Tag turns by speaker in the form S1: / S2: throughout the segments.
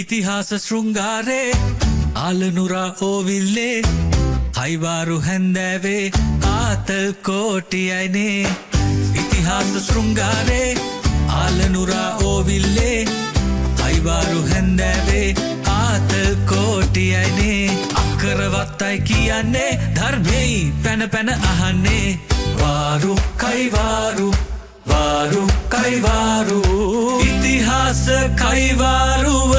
S1: ඉතිහාස ශෘංගාරේ ආලනුරා ඕවිල්ලේ හයිවාරු හැන්දෑවේ ආතල් කෝටියයිනේ ඉතිහාස ශෘංගාරේ ආලනුරා ඕවිල්ලේ හයිවාරු හැන්දෑවේ ආතල් කෝටියයිනේ අක්කරවත්තයි කියන්නේ ධර්මෙයි පැන පැන අහන්නේ වාරු කයිවාරු වාරු කයිවාරු ඉතිහාස කයිවාරුව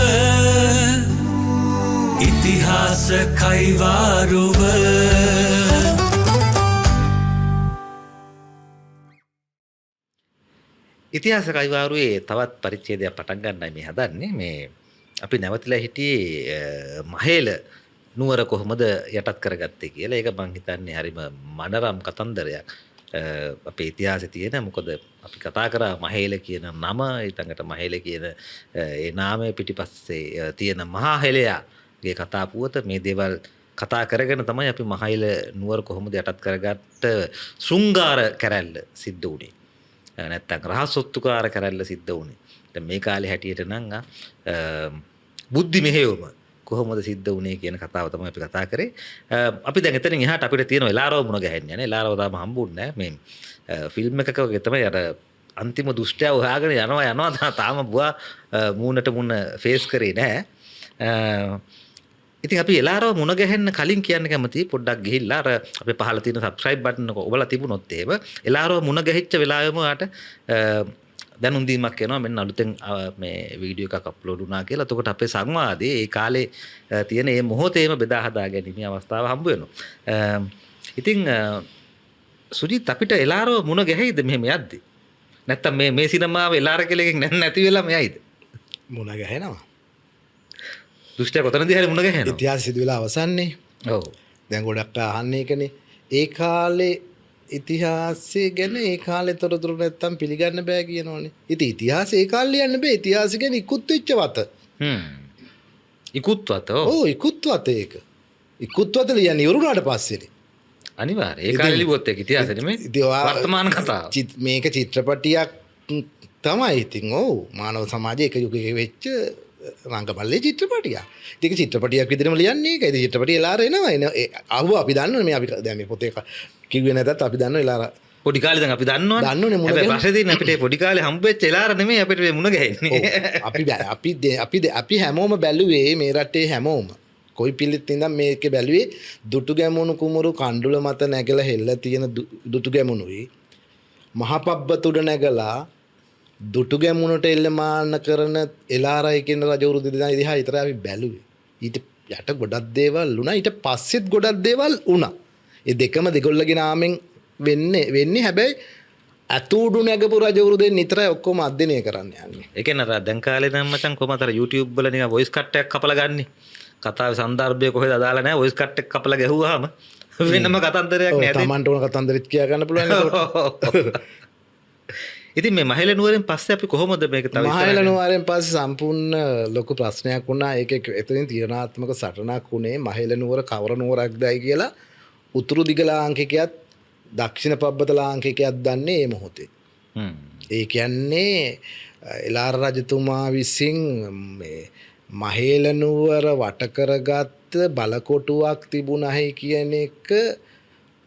S1: ඉතිහාස කයිවාරුව
S2: ඉතිහාස කයිවාරුවේ තවත් පරිච්ඡේදයක් පටන් ගන්නයි මේ හදන්නේ. මේ අපි නැවතිලා හිටියේ මහේල නුවර කොහොමද යටත් කරගත්තේ කියලා. ඒක මං හිතන්නේ හරිම මනරම් කතන්දරයක්. අපේ ඉතිහාසයේ තියෙන මොකද අපි කතා කරා මහේල කියන නම ඊටඟට මහේල කියන ඒ නාමය පිටිපස්සේ තියෙන මහා හෙළයාගේ කතා පුවත මේ දේවල් කතා කරගෙන තමයි අපි මහේල නුවර කොහොමද යටත් කරගත්ත ශෘංගාර කැරැල්ල සිද්ධ වුණේ. නැත්තම් රහසොත්තුකාර කැරැල්ල සිද්ධ වුණේ. දැන් මේ කාලේ හැටියට නම් බුද්ධි මෙහෙයුම කොහොමද සිද්ධ වුණේ කියන කතාව තමයි අපි කතා කරේ. අපි දැන් එතනින් එහාට අපිට තියෙන එලාරව මුණ ගැහෙන්නේ නැහැ. එලාරව තාම හම්බුන්නේ නැහැ. මේ ෆිල්ම් එකක වගේ තමයි අර අන්තිම දුෂ්ටයා හොයාගෙන යනවා තාම බුවා මූණට මුණ ෆේස් කරේ නැහැ. ඉතින් අපි එලාරව මුණ ගැහෙන්න කලින් කියන්න කැමතියි පොඩ්ඩක් ගිහිල්ලා අර අපේ පහළ තියෙන subscribe button එක ඔබලා තිබුණොත් එහෙම එලාරව මුණ ගැහිච්ච වෙලාවෙම ආට දැනුම් දීමක් කරනවා මෙන්න අලුතෙන් මේ වීඩියෝ එකක් අප්ලෝඩ් වුණා කියලා. එතකොට අපේ සංවාදයේ ඒ කාලේ තියෙන මේ මොහොතේම බෙදා හදා ගැනීමේ අවස්ථාව හම්බ වෙනවා. ඉතින් සුජිත් අපිට එලාරව මුණ ගැහෙයිද මෙහෙම යද්දි? නැත්තම් මේ සිනමාව එලාර කෙලෙකින් නැති වෙලා මෙයයිද?
S3: මුණ ගැහෙනවා.
S2: දුෂ්ටයා කොතනදී හරි මුණ ගැහෙනවා.
S3: ඉතිහාසය සිදු වෙලා අවසන්නේ.
S2: ඔව්.
S3: දැන් ගොඩක් අහන්නේ ඒකනේ. ඒ කාලේ ඉතිහාසය ගැන ඒ කාලේ තොරතුරු නැත්තම් පිළිගන්න බෑ කියනෝනේ. ඉතින් ඉතිහාසය ඒ කාලේ ලියන්න බෑ. ඉතිහාසය ගැන ඉක්ුත් වෙච්ච වත.
S2: ඉක්ුත් වත.
S3: ඔව් ඉක්ුත් වත ඒක. ඉක්ුත් වත ලියන්නේ ඉවරුනාට පස්සේනේ.
S2: අනිවාර්යයෙන්. ඒ කාලේ ලිව්වොත් ඒක ඉතිහාසෙ නෙමෙයි. වර්තමාන කතාව.
S3: මේක චිත්‍රපටියක් තමයි. ඉතින් ඔව් මානව සමාජයේ එක යුගයක වෙච්ච රංගපල්ලේ චිත්‍රපටියක්. ඒක චිත්‍රපටියක් විදිහටම ලියන්නේ ඒක. ඒ චිත්‍රපටිය එලාර එනවා. අහුව අපි දන්නවනේ මේ අපි දැන් මේ පොතේ කිව්වේ නැතත් අපි දන්නවා එලාර
S2: පොඩි කාලේ දැන් අපි දන්නවනේ.
S3: දන්නවනේ මුණ ගැහෙන්නේ.
S2: ප්‍රශ්නේ තියෙන්නේ අපිට පොඩි කාලේ හම්බෙච්ච එලාර නෙමෙයි අපිට මේ මුණ ගැහෙන්නේ.
S3: අපි හැමෝම බැලුවේ මේ රටේ හැමෝම. කොයි පිළිත් ඉඳන් මේකේ බැලුවේ දුටු ගැමුණු කුමරු කණ්ඩුල මත නැගලා හෙල්ල තියෙන දුටු ගැමුණුයි මහපබ්බතුඩ නැගලා දුටු ගැමුණට එල්ලමාන කරන එලාරයි කියන රජවරු දෙදෙනා ඉදිහා විතරයි අපි බැලුවේ. ඊට යට ගොඩක් දේවල් වුණා. ඊට පස්සෙත් ගොඩක් දේවල් වුණා. ඒ දෙකම දෙගොල්ලගේ නාමෙන් වෙන්නේ හැබැයි අතූඩු නැගපු රජවරු දෙන්න නිතරයි ඔක්කොම අධ්‍යයනය කරන්න යන්නේ.
S2: ඒ කියන්නේ අර දැන් කාලේ නම් මචං කොහමද අර YouTube වල නිකන් voice cut එකක් කපලා ගන්නේ. කතාවේ සන්දර්භය කොහෙද අදාළ නැහැ. voice cut එක කපලා ගැහුවාම වෙනම කතන්දරයක් නෑ.
S3: තමන්ට ඕන කතන්දරෙත් කියා ගන්න පුළුවන් ඒකට.
S2: ඉතින් මේ මහේල නුවරෙන් පස්සේ අපි කොහොමද මේක තව
S3: මහේල නුවරෙන් පස්සේ සම්පූර්ණ ලොකු ප්‍රශ්නයක් වුණා. ඒක එතනින් තීරණාත්මක සටනක් වුණේ මහේල නුවර කවර නුවරක්දයි කියලා උතුරු දිග ලාංකිකයත් දක්ෂිණ පබ්බත ලාංකිකයත් දන්නේ මේ මොහොතේ. ඒ කියන්නේ එලාර රජතුමා විසින් මේ මහේල නුවර වට කරගත්ත බලකොටුවක් තිබුණයි කියන එක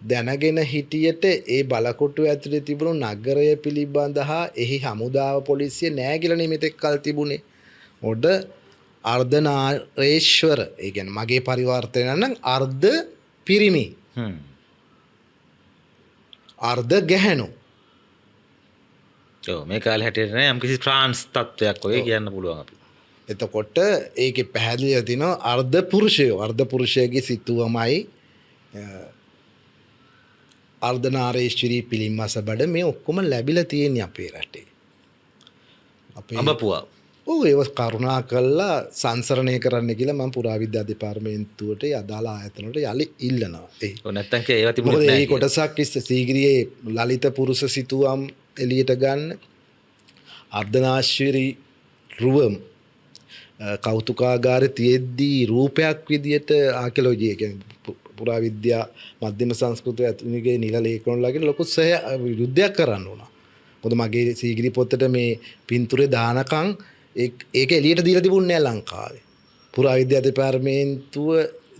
S3: දැනගෙන හිටියට ඒ බලකොටුව ඇතුලේ තිබුණු නගරය පිළිබඳ හා එහි හමුදාව පොලිසිය නෑ කියලා නිමිතෙක් කල් තිබුණේ. මොකද අර්ධනාරේශ්වර ඒ කියන්නේ මගේ පරිවර්තනය නම් අර්ධ පිරිමි. අර්ධ ගැහැණු.
S2: ඔව් මේ කාලේ හැටියට නෑ යම් කිසි ට්‍රාන්ස් තත්වයක් ඔය කියන්න පුළුවන් අපි.
S3: එතකොට ඒකේ පැහැදිලිව තියෙනවා අර්ධ පුරුෂයගේ සිතුවමයි අර්ධනාරේශ්වරී පිළිමස බඩ මේ ඔක්කොම ලැබිලා තියෙන්නේ අපේ රටේ. අපේ
S2: අඹපුවා.
S3: ඔව් ඒක කරුණා කළා සංසරණය කරන්න කියලා මම පුරාවිද්‍යා දෙපාර්තමේන්තුවට අදාළ ආයතනවලට යලි ඉල්ලනවා.
S2: ඔව් නැත්තම් ඒවා තිබුණේ නැහැ.
S3: මේ කොටසක් සීගිරියේ ලලිත පුරුෂ සිතුවම් එළියට ගන්න අර්ධනාශ්වරී රුවම් කෞතුකාගාරයේ තියෙද්දී රූපයක් විදියට ආකියොලොජි කියන්නේ පුරාවිද්‍යා මධ්‍යම සංස්කෘතිය ඇතුළේ නිල ලේඛනවලගෙන ලොකු යුද්ධයක් කරන්න උනා. මොකද මගේ සීගිරි පොතට මේ පින්තූරේ දානකම් ඒක එලියට දීලා තිබුණේ නැහැ ලංකාවේ. පුරාවිද්‍යා දෙපාර්තමේන්තුව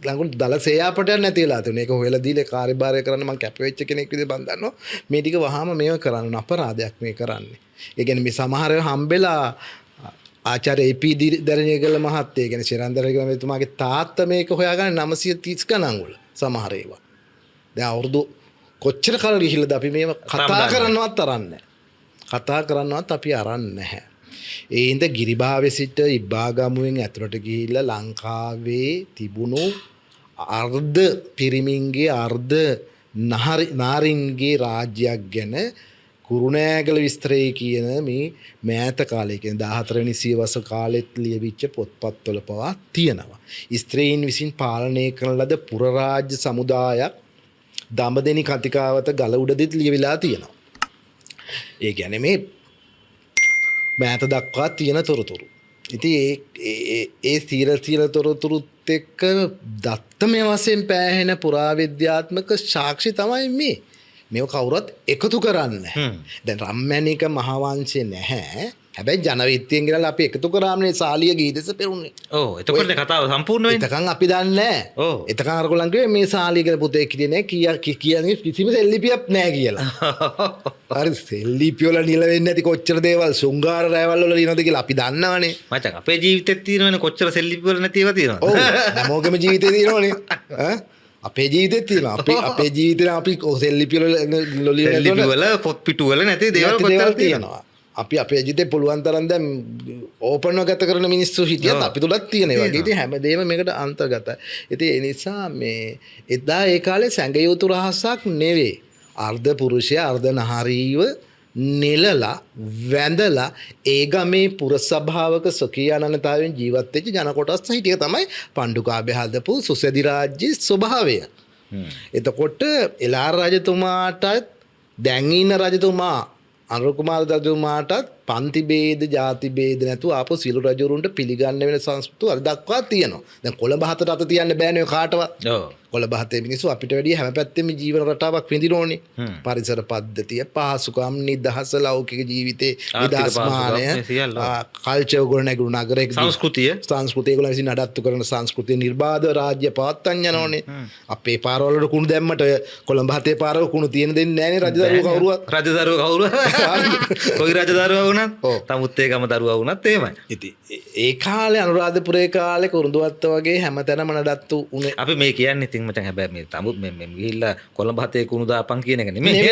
S3: ළඟට දල සේයාපටයක් නැති වෙලා තිබුණා. ඒක හොයලා දීලා කාර්යභාරය කරන්න මම කැප වෙච්ච කෙනෙක් විදිහට මම දන්නවා. මේ ටික වහාම මේව කරන්න අපරාධයක් මේ කරන්නේ. ඒ කියන්නේ මේ සමහර ඒවා හම්බෙලා ආචාර්ය ඒ.පී. දරණියගල මහත්තයා කියන්නේ ශිරන්දරගල මෙතුමාගේ තාත්තා මේක හොයාගන්නේ 930 ගණන් වල සමහර ඒවා. දැන් අවුරුදු කොච්චර කල් ගිහිල්ලාද අපි මේව කතා කරන්නවත් තරන්නේ. කතා කරන්නවත් අපි අරන් නැහැ. ඒ ඉඳ ගිරිබාවේ සිට ඉබ්බාගමුවෙන් ඇතුළට ගිහිල්ලා ලංකාවේ තිබුණු අර්ධ පිරිමින්ගේ අර්ධ නාරින්ගේ රාජ්‍යයක් ගැන කුරුණෑගල විස්තරය කියන මේ මෑත කාලේ කියන්නේ 14 වෙනි සියවස කාලෙත් ලියවිච්ච පොත්පත්වල පවා තියෙනවා. ස්ත්‍රීන් විසින් පාලනය කරන ලද පුරරාජ්‍ය සමුදායක් දඹදෙනි කතිකාවත ගල උඩදිත් ලියවිලා තියෙනවා. ඒ කියන්නේ මේ මෑත දක්වා තියෙන තොරතුරු. ඉතින් ඒ තීර තොරතුරුත් එක්ක දත්තමය වශයෙන් පෑහෙන පුරාවිද්‍යාත්මක සාක්ෂි තමයි මේ. මේව කවුරුත් එකතු කරන්නේ. දැන් රම්මැණික මහවංශේ නැහැ. හැබැයි ජනවිත්තියෙන් ගෙනල්ලා අපි එකතු කරාමනේ සාලිය ගීදස පෙරුන්නේ.
S2: ඔව් එතකොට කතාව සම්පූර්ණ වෙන්නේ.
S3: එතකන් අපි දන්නේ නැහැ.
S2: ඔව්.
S3: එතකන් අරගොල්ලන් කිව්වේ මේ සාලිය කියලා පුතේ කියන්නේ කියන්නේ කිසිම සෙල්ලිපියක් නැහැ කියලා. හරි සෙල්ලිපි වල නිල වෙන්නේ නැති කොච්චර දේවල් ශෘංගාර රැවල් වල ලියනවද කියලා අපි දන්නවනේ.
S2: මචං අපේ ජීවිතෙත් තියෙනවනේ කොච්චර සෙල්ලිපි වල නැති ඒවා තියෙනවද?
S3: ඔව් හැමෝගෙම ජීවිතේ තියෙනවනේ. ඈ අපේ ජීවිතෙත් තියෙනවා. අපේ ජීවිතේ අපි සෙල්ලිපි වල
S2: සෙල්ලිපි වල පොත් පිටු වල නැති දේවල් කොච්චර තියෙනවා.
S3: අපි අපේ ජීවිතේ පුළුවන් තරම් දැන් ඕපන්ව ගත කරන මිනිස්සු හිටියත් අපි තුලත් තියෙන ඒ වගේ. ඉතින් හැමදේම මේකට අන්තර්ගතයි. ඉතින් ඒ නිසා මේ එදා ඒ කාලේ සැඟ යුතු රහසක් නෙවෙයි. අර්ධ පුරුෂයා අර්ධ නහරීව නෙලලා වැඳලා ඒ ගමේ පුරසභාවක සොකියානනතාවෙන් ජීවත් වෙච්ච ජන කොටස් හිටිය තමයි පණ්ඩුකාභය හදපු සුසැදි රාජ්‍යයේ ස්වභාවය. එතකොට එලාර රජතුමාටත් දැන් ඉන්න රජතුමා අනුර කුමාර රජතුමාටත් පන්ති ભેද ಜಾති ભેද නැතුව ආපහු සිළු රජුරුන්ට පිළිගන්න වෙන සංස්කෘතිය අද දක්වා තියෙනවා. දැන් කොළඹ හතට අත තියන්න බෑනේ ඔය කාටවත්. ඔව්. කොළඹ හතේ මිනිස්සු අපිට වැඩිය හැම පැත්තෙම ජීවන රටාවක් විඳිනෝනේ. පරිසර පද්ධතිය, පහසුකම්, නිදහස, ලෞකික ජීවිතේ, විදාස්මානය, කල්චර් ගොඩනැගුණු නගරයක සංස්කෘතිය ඒගොල්ලෝ විසින් නඩත්තු කරන සංස්කෘතිය නිර්බාධ රාජ්‍ය පවත්වන්න යනෝනේ. අපේ පාරවල වල කුණු දැම්මට කොළඹ හතේ පාරවල කුණු තියෙන දෙන්නේ නැහනේ රජදරුවෝ කවුරුවත්.
S2: රජදරුවෝ කවුරුවත්. කොයි රජදරුවා වුණත් තමුත් ඒ ගම දරුවා වුණත් එහෙමයි.
S3: ඉතින් ඒ කාලේ අනුරාධපුරේ කාලේ කුරුඳුවත්ත වගේ හැමතැනම නඩත්තු උනේ.
S2: අපි මේ කියන්නේ ඉතින් මචං හැබැයි මේ තමුත් මේ ගිහිල්ලා කොළඹ හතේ කුණු දාපන් කියන එක නෙමෙයි.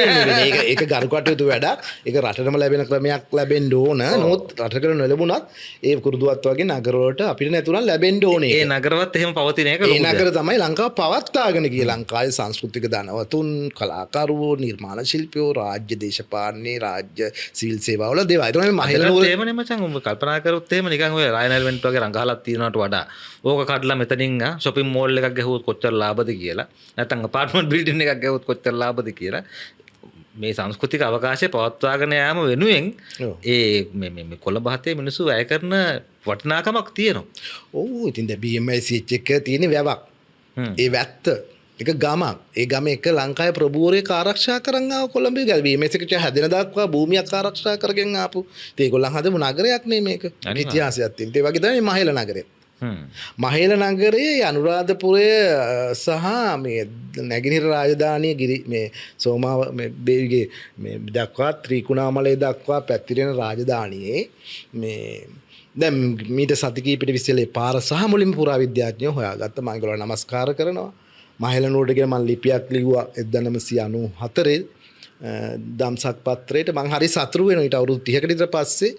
S3: ඒක ගරු කටයුතු වැඩක්. ඒක රටටම ලැබෙන ක්‍රමයක් ලැබෙන්න ඕන. නමුත් රටකට නොලැබුණත් ඒ කුරුඳුවත්ත වගේ නගරවලට අපිට නැතුණා ලැබෙන්න ඕනේ.
S2: ඒ නගරවත් එහෙම පවතින එක
S3: ලොකු. ඒ නගර තමයි ලංකාව පවත්වාගෙන ගියේ. ලංකාවේ සංස්කෘතික ධනවතුන්, කලාකරුවෝ, නිර්මාණ ශිල්පියෝ, රාජ්‍ය දේශපාලනේ, රාජ්‍ය සිවිල් සේවාවල දේවල්.
S2: මහිලනුවර එහෙමනේ මචං උඹ කල්පනා කරොත් එහෙම නිකන් ඔය රයන් එලිමන්ට් වගේ රංගහලක් තියනවට වඩා ඕක කඩලා මෙතනින් shopping mall එකක් ගැහුවොත් කොච්චර ලාභද කියලා නැත්නම් apartment building එකක් ගැහුවොත් කොච්චර ලාභද කියලා මේ සංස්කෘතික අවකාශය පවත්වාගෙන යාම වෙනුවෙන් ඒ මේ කොළඹ හතේ මිනිස්සු වැය කරන වටිනාකමක් තියෙනවා. ඔව්
S3: ඉතින් දැන් BMIC එක තියෙන වැවක්. ඒ වැත්ත එක ගමක්. ඒ ගම එක ලංකාවේ ප්‍රභූවරයෙක් ආරක්ෂා කරන් ආව කොළඹ ගල් BMS එකට හැදෙන දක්වා භූමියක් ආරක්ෂා කරගෙන ආපු. ඉතින් ඒගොල්ලන් හදපු නගරයක් නේ මේක. ඉතිහාසයක් තියෙන. ඒ වගේ තමයි මහේල නගරය. මහේල නගරයේ අනුරාධපුරය සහ මේ නැගෙනහිර රාජධානිය මේ සෝමාව මේ දේවිගේ මේ දක්වා ත්‍රිකුණාමලය දක්වා පැතිරෙන රාජධානියේ මේ දැන් මීට සති කිහිපෙට විශ්ලේෂණේ පාර සහ මුලින්ම පුරාවිද්‍යාඥයෝ හොයාගත්ත මම ඒගොල්ලෝ නමස්කාර කරනවා. මහේලනුවරට ගිහලා මම ලිපියක් ලිව්වා 1994 දම්සක් පත්‍රයට මම හරි සතුටු වෙනවා. ඊට අවුරුදු 30කට විතර පස්සේ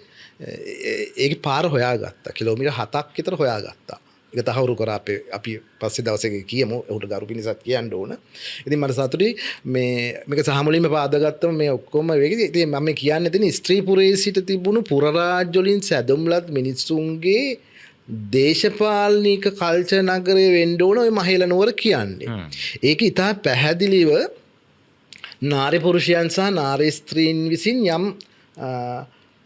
S3: ඒකේ පාර හොයාගත්තා. කිලෝමීටර් 7ක් විතර හොයාගත්තා. ඒක තහවුරු කරා අපි පස්සේ දවසක කියමු. උට ගරු පිණිසත් කියන්න ඕන. ඉතින් මට සතුටුයි මේක සහ මුලින්ම පාදගත්තම මේ ඔක්කොම වෙගේ. ඉතින් මම කියන්නේ තියෙන ස්ත්‍රීපුරයේ සිට තිබුණු පුරරාජ්‍ය වලින් සැදුම්ලත් මිනිස්සුන්ගේ දේශපාලනික කල්චර් නගරය වෙන්න ඕන ඔය මහේලනුවර කියන්නේ. ඒක ඉතා පැහැදිලිව නාරි පුරුෂයන් සහ නාරි ස්ත්‍රීන් විසින් යම්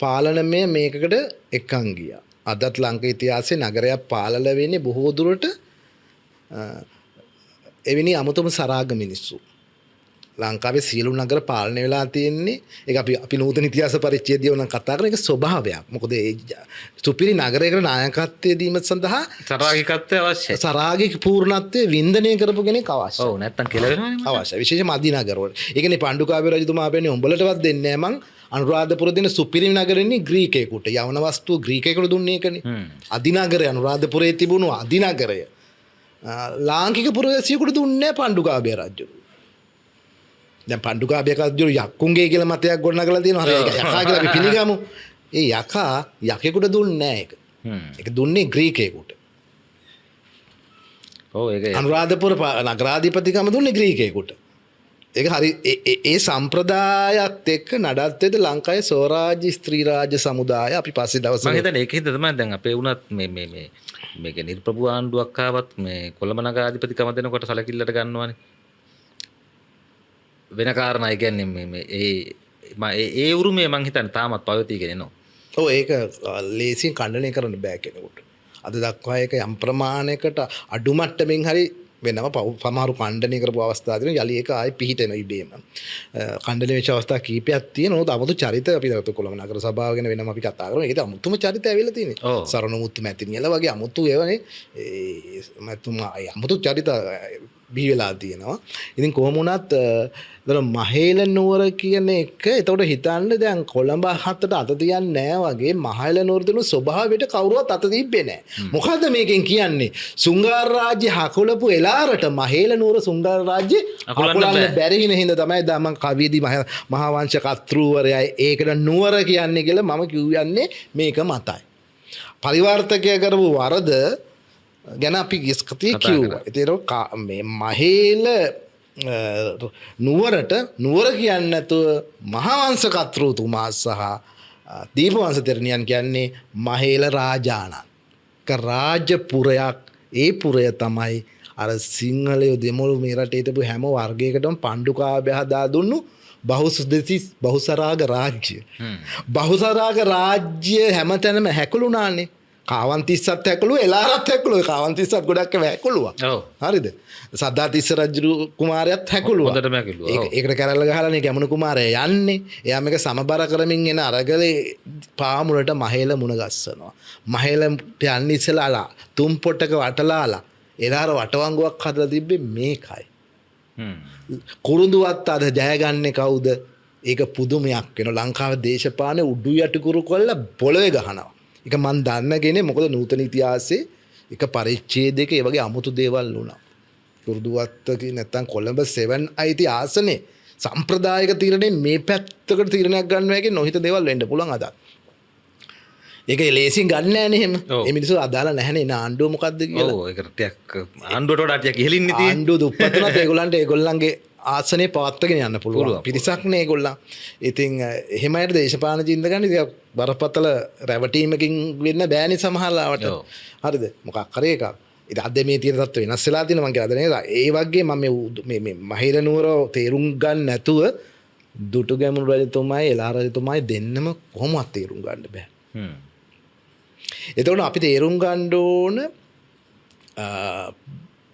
S3: පාලනමය මේකකට එක්කන් ගියා. අදත් ලංක ඉතිහාසයේ නගරයක් පාලල වෙන්නේ බොහෝ දුරට එවැනි අමුතුම සරාග මිනිස්සු. ලංකාවේ සියලු නගර පාලනය වෙලා තියෙන්නේ ඒක අපි නූතන ඉතිහාස පරිච්ඡේදය උනන් කතා කරන එක ස්වභාවයක්. මොකද ඒ සුපිරි නගරයකට නායකත්වයේ දීම සඳහා
S2: සරාගිකත්වය අවශ්‍යයි.
S3: සරාගික පූර්ණත්වයේ වින්දනය කරපු කෙනෙක් අවශ්‍යයි.
S2: ඔව් නැත්තම් කියලා වෙනවනේ.
S3: අවශ්‍යයි. විශේෂයෙන්ම අදි නගරවල. ඒ කියන්නේ පණ්ඩුකාභය රජතුමා අපෙන්නේ උඹලටවත් දෙන්නේ නැහැ මං අනුරාධපුර දෙන සුපිරි නගරෙන්නේ ග්‍රීකයෙකුට. යවන වස්තුව ග්‍රීකයෙකුට දුන්නේ ඒකනේ. අදි නගරය අනුරාධපුරයේ තිබුණු අදි නගරය ලාංකික පුරවැසියෙකුට දුන්නේ නැහැ පණ්ඩුකාභය රජු. දැන් පණ්ඩුකාභය රජු යක්කුන්ගේ කියලා මතයක් ගොඩනගලා තියෙනවා. හරි ඒක යකා කියලා අපි පිළිගමු. ඒ යකා යකෙකුට දුන්නේ නැහැ ඒක. ඒක දුන්නේ ග්‍රීකයෙකුට.
S2: ඔව් ඒක
S3: අනුරාධපුර නගරාධිපතිකම දුන්නේ ග්‍රීකයෙකුට. ඒක හරි ඒ සම්ප්‍රදායත් එක්ක නඩත්තුවේද ලංකාවේ ස්වරාජ්‍ය ස්ත්‍රී රාජ්‍ය සමුදාය අපි පස්සේ දවසක
S2: මම හිතන්නේ ඒක හින්දා තමයි දැන් අපේ වුණත් මේක නිර්ප්‍රභු ආණ්ඩුවක් ආවත් මේ කොළඹ නගරාධිපතිකම දෙනකොට සැලකිල්ලට ගන්නවානේ. වෙන කාරණා ඒ කියන්නේ ඒ උරුමය මං හිතන්නේ තාමත් පවතීගෙන එනවා.
S3: ඔව් ඒක ලේසියෙන් ඛණ්ඩනය කරන්න බෑ කෙනෙකුට. අද දක්වා ඒක යම් ප්‍රමාණයකට අඩු මට්ටමින් හරි වෙනම සමහරු ඛණ්ඩනය කරපු අවස්ථා තියෙනවා. යලි ඒක ආයේ පිහිටෙන ඉබේම. ඛණ්ඩනය වෙච්ච අවස්ථා කීපයක් තියෙනවා. අමුතු චරිත අපි දවතු කොළඹ නගර සභාව ගැන වෙනම අපි කතා කරමු. ඒකද අමුතුම චරිත ඇවිල්ලා තියෙන්නේ. සරණමුත්තු මැතිනියලා වගේ අමුතු ඒවනේ මැතිතුමා අමුතු චරිත බිහි වෙලා තියෙනවා. ඉතින් කොහොම වුණත් මහේල නුවර කියන එක එතකොට හිතන්න දැන් කොළඹ හතට අත තියන්නේ නැහැ වගේ මහේල නුවර දිනු ස්වභාවයට කවුරුවත් අත තිබ්බේ නැහැ. මොකද්ද මේකෙන් කියන්නේ? සුංගාර රාජ්‍ය හකුලපු එලාරට මහේල නුවර සුංගාර රාජ්‍ය හකුලන්න බැරි වෙන හින්දා තමයි මම කවියේදී මහා වංශ කර්තෘවරයයි ඒකට නුවර කියන්නේ කියලා මම කියන්නේ මේක මතයි. පරිවර්තකය කරපු වරද ගැන අපි ගිස්කතිය කිව්වා. ඒතර මේ මහේල නුවරට නුවර කියන්නේ නැතුව මහාවංශ කර්තෘතුමා සහ දීපවංශ තෙරණියන් කියන්නේ මහේල රාජානන්. රාජපුරයක් ඒ පුරය තමයි අර සිංහලයෝ දෙමළු මේ රටේ හිටපු හැම වර්ගයකටම පණ්ඩුකාභය හදා දුන්නු බහුසරාග රාජ්‍ය. බහුසරාග රාජ්‍ය හැමතැනම හැකුළුණානේ. කාවන්තිස්සත් හැකලුව එලාරත් හැකලුව කාවන්තිස්සත් ගොඩක් හැකලුවා. හරිද? සද්ධාතිස්ස රජු කුමාරයාත් හැකලුවා.
S2: හොඳටම හැකලුවා.
S3: ඒකට කැරල්ල ගහලානේ ගැමුණු කුමාරයා යන්නේ. එයා මේක සමබර කරමින් එන අරගලේ පාමුලට මහේල මුණ ගස්සනවා. මහේලට යන්නේ ඉස්සලාලා තුම් පොට්ටක වටලාලා එලාර වටවංගුවක් හදලා තිබ්බේ මේකයි. කුරුඳුවත් අද ජයගන්නේ කවුද? ඒක පුදුමයක් වෙනවා. ලංකාවේ දේශපාලනේ උඩු යටිකුරු කොල්ල පොළවේ ගහනවා. එක මන් දන්නගෙන මොකද නූතන ඉතිහාසයේ එක පරිච්ඡේදයක ඒ වගේ අමුතු දේවල් වුණා. කුරුදුවත්ත නැත්තම් කොළඹ 7 අයිති ආසනේ සම්ප්‍රදායික තීරණේ මේ පැත්තකට තීරණයක් ගන්නවා කියන නොහිත දේවල් වෙන්න පුළුවන් අද. ඒක ලේසියෙන් ගන්න නැහැ නේ එහෙම. මේ මිනිස්සු අදාළ නැහැනේ නා ආණ්ඩුව මොකද්ද කියලා.
S2: ඔව් ඒකට ටිකක් ආණ්ඩුවට වඩා ටිකක් ඉහළින් ඉතින්
S3: ආණ්ඩුව දුප්පත්තුනත් ඒගොල්ලන්ගේ ආසනේ පවත්වාගෙන යන්න පුළුවන්. පිරිසක් නේ ඒගොල්ලන්. ඉතින් එහෙම අයට දේශපාලන චින්තකයන් ඉතින් බරපතල රැවටීමකින් වෙන්න බෑනේ සමහරවට. හරිද? මොකක් හරි එකක්. ඉතින් අද මේ තියෙන තත්ත්ව වෙනස් වෙලා තියෙනවා මං කියලා නේද? ඒ වගේ මම මේ මහේල නුවර තේරුම් ගන්න නැතුව දුටුගැමුණු රජතුමායි එළාර රජතුමායි දෙන්නම කොහොමවත් තේරුම් ගන්න බෑ. එතකොට අපි තේරුම් ගන්න ඕන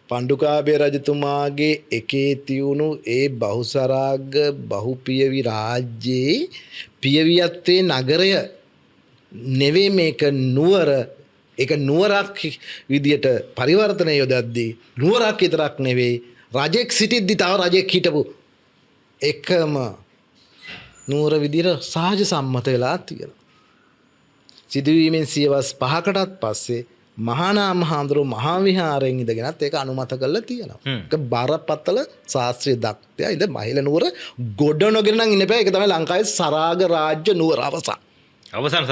S3: පණ්ඩුකාභය රජතුමාගේ එකේ තියුණු ඒ බහුසරාග බහුපියවි රාජ්‍යයේ පියවියත්වේ නගරය නෙවෙයි මේක නුවර. ඒක නුවරක් විදියට පරිවර්තනය යොදද්දී නුවරක් විතරක් නෙවෙයි රජෙක් සිටිද්දි තව රජෙක් හිටපු එකම නුවර විදියට සහජ සම්මත වෙලා තියෙනවා. සිදුවීමෙන් සියවස් 5කටත් පස්සේ මහානාම හාමුදුරුවෝ මහා විහාරයෙන් ඉඳගෙනත් ඒක අනුමත කරලා තියෙනවා. ඒක බරපතල ශාස්ත්‍රීය දක්ෂයා ඉඳ මහේල නුවර ගොඩ නොගෙන නම් ඉන්න බෑ. ඒක තමයි ලංකාවේ සරාග රාජ්‍ය නුවර අවසන්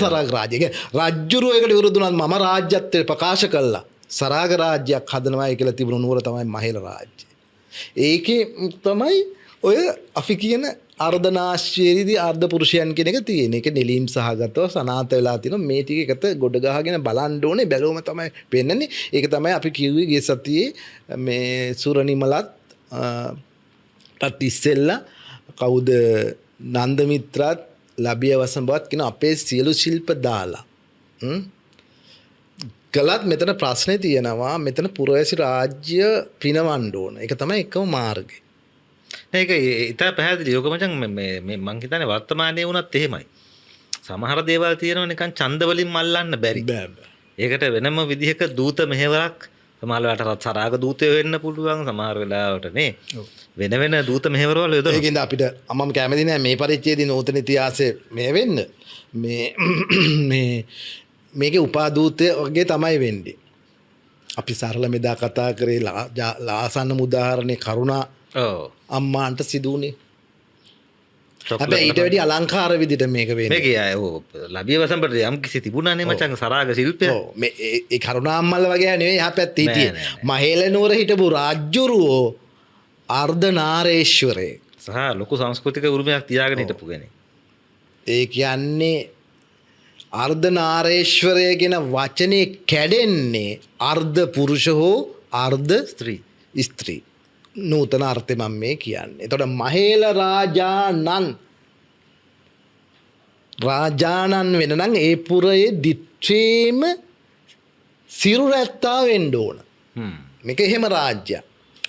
S3: සරාග රාජ්‍ය. රජ්ජුරුව ඒකට විරුද්ධ වුණත් මම රාජ්‍යත්වයට ප්‍රකාශ කළා. සරාග රාජ්‍යයක් හදනවායි කියලා තිබුණු නුවර තමයි මහේල රාජ්‍ය. ඒකේ තමයි ඔය අපි කියන අර්ධනාශ්‍යයේදී අර්ධ පුරුෂයන් කියන එක තියෙන. ඒක නිලීම් සහගතව සනාත වෙලා තිනවා. මේ ටික එකට ගොඩ ගහගෙන බලන්න ඕනේ. බැලුවම තමයි පෙන්නන්නේ. ඒක තමයි අපි කිව්වේ ගිය සතියේ මේ සුරනිමලත් ටත් ඉස්සෙල්ලා කවුද නන්දමිත්‍රාත් ලබිය වසඹවත් කියන අපේ සියලු ශිල්ප දාලා කළත් මෙතන ප්‍රශ්නේ තියෙනවා. මෙතන පුරවැසි රාජ්‍ය පිනවන්න ඕන. ඒක තමයි එකම මාර්ගය.
S2: ඒක ඉතා පැහැදිලි. යෝග මචං මේ මං හිතන්නේ වර්තමානයේ වුණත් එහෙමයි. සමහර දේවල් තියෙනවා නිකන් ඡන්ද වලින් මල්ලන්න බැරි. ඒකට වෙනම විදිහක දූත මෙහෙවරක් සමහර වෙලාවට සරාග දූතයෝ වෙන්න පුළුවන් සමහර වෙලාවට නේ. වෙන වෙන දූත මෙහෙවරවල යොදවනවා.
S3: ඒකින්ද අපිට මම කැමති නෑ මේ පරිච්ඡේදයේ නූතන ඉතිහාසයේ මේ වෙන්න. මේකේ උපාදූතය වගේ තමයි වෙන්නේ. අපි සරල මෙදා කතා කරේ ලාසන්න උදාහරණේ කරුණා අම්මාන්ට සිදුුනේ. හැබැයි ඊට වැඩි අලංකාර විදිහට මේක වෙන්නේ.
S2: මේකේ ලබිය වසම්බට යම් කිසි තිබුණානේ මචං සරාග ශිල්පය.
S3: ඔව් මේ කරුණා අම්මල වගේ නෙවෙයි එහා පැත්තේ හිටියේ. මහේලනුවර හිටපු රාජ්‍යරුවෝ අර්ධනාරේශ්වරේ
S2: සහ ලොකු සංස්කෘතික උරුමයක් තියාගෙන හිටපු කෙනෙක්.
S3: ඒ කියන්නේ අර්ධනාරේශ්වරය කියන වචනේ කැඩෙන්නේ අර්ධ පුරුෂ හෝ අර්ධ ස්ත්‍රී. නූතන අර්ථය මම මේ කියන්නේ. එතකොට මහේල රාජානන් වෙන නම් ඒ පුරයේ දිත්වේම සිරුරැත්තා වෙන්න ඕන. මේක එහෙම රාජ්‍යයක්.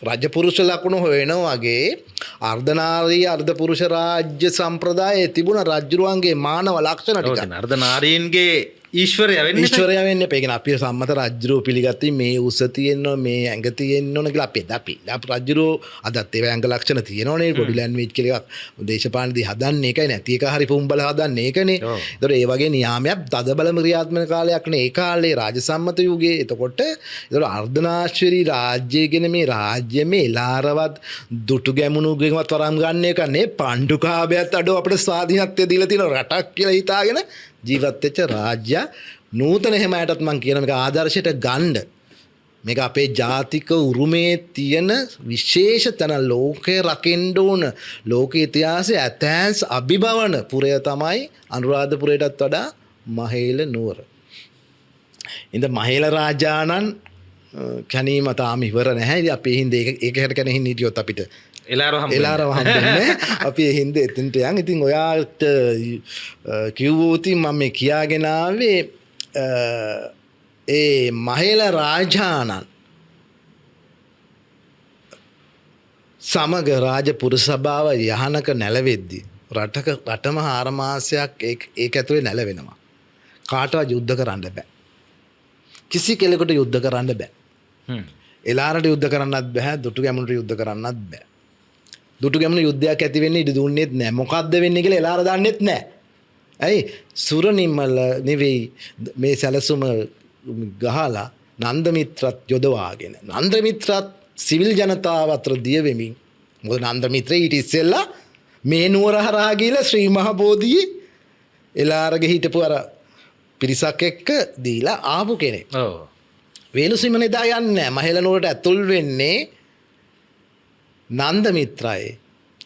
S3: රජපුරුෂ ලකුණු හොයනවා වගේ අර්ධනාරී අර්ධපුරුෂ රාජ්‍ය සම්ප්‍රදායේ තිබුණ රජුරුවන්ගේ මානව ලක්ෂණ ටික.
S2: අර්ධනාරීන්ගේ ඊශ්වරයා වෙන්නේ.
S3: ඊශ්වරයා වෙන්නේ. ඒක නේ අපි සම්මත රජුරුව පිළිගත්තී මේ උස තියෙනවා මේ ඇඟ තියෙන්න ඕන කියලා අපි රජුරුව අදත් ඒ ඇඟ ලක්ෂණ තියෙනවනේ බොඩි ලැන්ග්වේජ් කියලා එකක් දේශපාලනදී හදන්නේ ඒකයි නැති එක හරි පුම්බල හදන්නේ ඒකනේ. ඒතකොට ඒ වගේ නියාමයක් තදබල ක්‍රියාත්මක කාලයක් නේ ඒ කාලේ රාජසම්මත යුගයේ. එතකොට අර්ධනාශ්වරී රාජ්‍ය කියන මේ රාජ්‍ය මේ එලාරවත් දුටු ගැමුණුගෙන්වත් වරම් ගන්න එක නේ පණ්ඩුකාභයත් අඩෝ අපිට ස්වාධීනත්වය දීලා තියෙන රටක් කියලා හිතාගෙන ජීවත් වෙච්ච රාජ්‍ය නූතන හැමයටත් මම කියන මේක ආදර්ශයට ගන්න. මේක අපේ ජාතික උරුමේ තියෙන විශේෂ තැන ලෝකේ රකින්න ඕන ලෝක ඉතිහාසයේ ඇතැන්ස් අභිභවන පුරය තමයි අනුරාධපුරයටත් වඩා මහේල නුවර. ඉතින් මහේල රාජානන් කණීම තාම ඉවර නැහැ. ඉතින් අපි හින්දේ ඒක හැට කණින් හිටියොත් අපිට එලාරව හම්බෙන්නේ. අපි ඒ හින්දේ එතනට යන්. ඉතින් ඔයාට කිව්වොතින් මම මේ කියාගෙන ආවේ ඒ මහේල රාජානන් සමග රාජපුරුෂ සභාව යහනක නැලවෙද්දී රටම 4 මාසයක් ඒක ඇතුලේ නැලවෙනවා. කාටවත් යුද්ධ කරන්න බෑ. කිසි කෙනෙකුට යුද්ධ කරන්න බෑ. එලාරට යුද්ධ කරන්නත් බෑ. දුටු ගැමුණුට යුද්ධ කරන්නත් බෑ. දුටු ගැමුණු යුද්ධයක් ඇති වෙන්නේ ඉඩ දුන්නෙත් නෑ. මොකද්ද වෙන්නේ කියලා එලාර දන්නෙත් නෑ. ඇයි සුරනිමල නෙවෙයි මේ සැලසුම ගහලා නන්දමිත්‍රත් යොදවාගෙන නන්දමිත්‍රත් සිවිල් ජනතාව අතර දිය වෙමින් මොකද නන්දමිත්‍ර ඊට ඉස්සෙල්ලා මේ නුවර හරහා ගිහලා ශ්‍රී මහ බෝධියේ එලාරගේ හිටපු අර පිරිසක් එක්ක දීලා ආපු කෙනෙක්.
S2: ඔව්.
S3: වේලුසිමන එදා යන්නේ නැහැ. මහේල නුවරට ඇතුල් වෙන්නේ නන්දමිත්‍රයි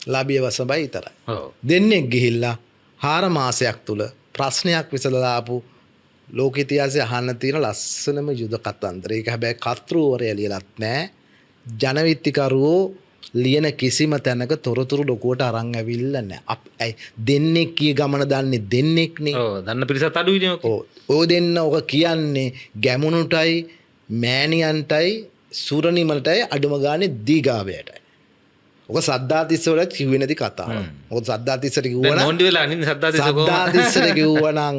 S3: ලබිය වසබයි විතරයි.
S2: ඔව්.
S3: දෙන්නෙක් ගිහිල්ලා 4 මාසයක් තුල ප්‍රශ්නයක් විසඳලා ආපු ලෝක ඉතිහාසයේ අහන්න තියෙන ලස්සනම යුද කතන්දර. ඒක හැබැයි කර්තෘවරය ලියලත් නැහැ. ජනවිත්තිකරුවෝ ලියන කිසිම තැනක තොරතුරු ලොකුවට අරන් ඇවිල්ලා නැහැ. දෙන්නෙක් කී ගමන දන්නේ දෙන්නෙක්නේ.
S2: ඔව් දන්න පිරිසත් අඩුයිනේ ඔක.
S3: ඔය දෙන්න ඔක කියන්නේ ගැමුණුටයි මෑණියන්ටයි සුරනිමලටයි අඩුම ගානේ දීගාවයටයි. ඔක සද්දාතිස්ස වල කිව්වේ නැති කතාව. මොකද සද්දාතිස්සට කිව්වනම්
S2: මොන්ඩි වෙලා අනින්නේ
S3: සද්දාතිස්සට කිව්වනම්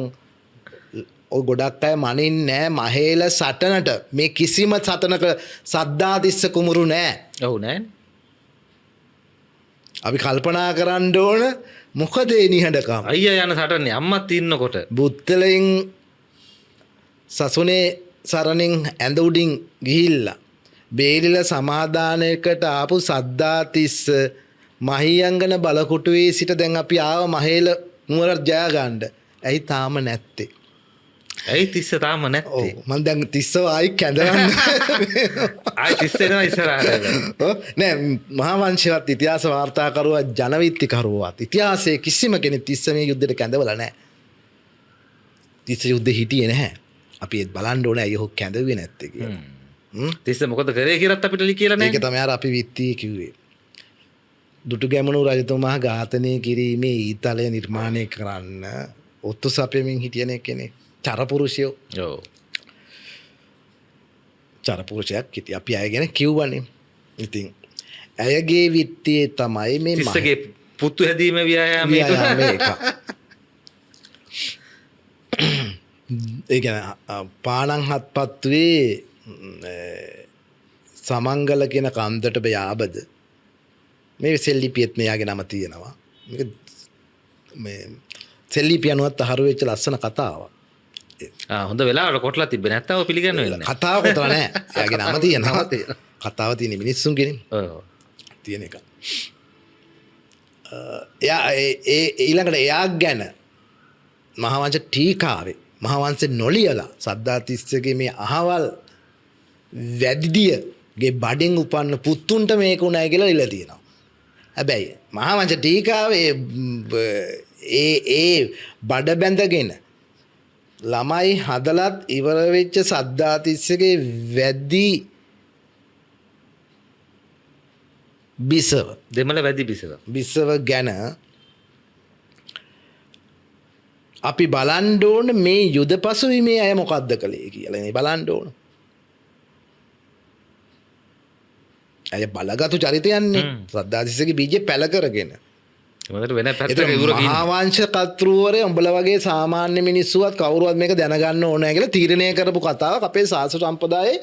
S3: ඔය ගොඩක් අය මනින්නේ නැහැ මහේල සටනට. මේ කිසිම සටනක සද්දාතිස්ස කුමරු නැහැ.
S2: ඔව් නෑනේ.
S3: අපි කල්පනා කරන්න ඕන මොකද ඒ නිහඬකම.
S2: අයියා යන සටනේ අම්මත් ඉන්නකොට
S3: බුත්තලෙන් සසුනේ සරණින් ඇඳ උඩින් ගිහිල්ලා බේරිල සමාදානයකට ආපු සද්දාතිස්ස මහියංගන බලකොටුවේ සිට දැන් අපි ආව මහේල නුවර ජය ගන්න. ඇයි තාම නැත්තේ?
S2: ඇයි තිස්ස තාම නැත්තේ?
S3: මම දැන් තිස්සව ආයි කැඳවන්න.
S2: ආයි තිස්ස එනවා ඉස්සරහට.
S3: නෑ මහා වංශවත් ඉතිහාස වාර්තාකරුවා ජනවිත්තිකරුවාත් ඉතිහාසයේ කිසිම කෙනෙක් තිස්ස මේ යුද්ධයට කැඳවලා නැහැ. තිස්ස යුද්ධෙ හිටියේ නැහැ. අපි ඒත් බලන්න ඕනේ අයියෝ කැඳවුවේ නැත්තේ කියලා.
S2: තිස්ස මොකද කරේ කියලාත් අපිට කියලා නැහැ.
S3: ඒක තමයි අර අපි විත්තිය කිව්වේ. දුටු ගැමුණු රජතුමා ඝාතනය කිරීමේ ඊතලය නිර්මාණය කරන්න ඔත්තු සපයමින් හිටියන කෙනෙක්. චරපුරුෂයෝ.
S2: ඔව්.
S3: චරපුරුෂයක් හිටිය අපි අය ගැන කිව්වනේ. ඉතින් ඇයගේ විත්තියේ තමයි මේ
S2: තිස්සගේ පුත්තු හැදීම ව්‍යායාමය
S3: ව්‍යායාමය එක. ඒ කියන්නේ පාණන් හත්පත්තුවේ සමංගල කියන කන්දට යාබද මේ සෙල්ලිපියෙත් මෙයාගේ නම තියෙනවා. මේක මේ සෙල්ලිපිය අනුවත් අහරු වෙච්ච ලස්සන කතාවක්.
S2: හොඳ වෙලාවට කොටලා තිබ්බේ නැත්තම් ඔය පිළිගන්න වෙන්නේ නැහැ.
S3: කතාව කොතන නෑ. එයාගේ නම තියෙනවා. කතාව තියෙන මිනිස්සුන්ගෙන්
S2: ඔව්
S3: තියෙන එක. එයා ඊළඟට එයා ගැන මහාවංශ ටීකාවේ මහාවංශේ නොලියලා සද්ධාතිස්සගේ මේ අහවල් වැඩිදියගේ බඩෙන් උපන්න පුතුන්ට මේක උනායි කියලා ඉල තියෙනවා. හැබැයි මහාවංශ ටීකාවේ ඒ බඩ බැඳගෙන ළමයි හදලත් ඉවර වෙච්ච සද්ධාතිස්සගේ වැඩි බිසව
S2: දෙමළ වැඩි බිසව
S3: ගැන අපි බලන්න ඕන මේ යුද පසුබිමේ අය මොකද්ද කළේ කියලා නේ බලන්න ඕන. අය බලගත්ු චරිතයන්නේ සද්ධාතිස්සගේ බීජේ පැල කරගෙන.
S2: මොකද වෙන පැත්තක ඉවුර කියන
S3: මහාවංශ කර්තෘවරේ උඹලා වගේ සාමාන්‍ය මිනිස්සුවත් කවුරුවත් මේක දැනගන්න ඕනේ කියලා තීරණය කරපු කතාවක් අපේ ශාස්ත්‍ර සම්ප්‍රදායේ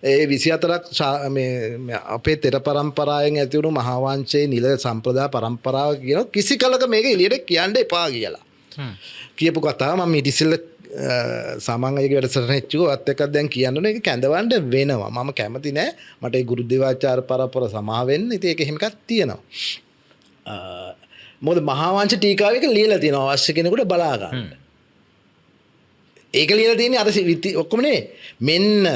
S3: ඒ 24ක් මේ අපේ තෙර පරම්පරාවෙන් ඇති වුණු මහාවංශයේ නිල සම්ප්‍රදාය පරම්පරාව කියන කිසි කලක මේක එළියට කියන්න එපා කියලා. කියපු කතාව මම ඉතිසෙල්ල සාමාන්‍යයේ වැඩසටහන එච්චුවත් එක්ක දැන් කියන්න ඕනේ ඒක කැඳවන්න වෙනවා. මම කැමති නෑ මට ඒ ගුරුදේවාචාර පරපර සමා වෙන්න. ඉතින් ඒක එහෙම එකක් තියෙනවා. මොකද මහාවංශ ටීකාවේ එක ලියලා තියෙනවා අවශ්‍ය කෙනෙකුට බලා ගන්න. ඒක ලියලා තියෙන්නේ අර ඔක්කොම නේ මෙන්න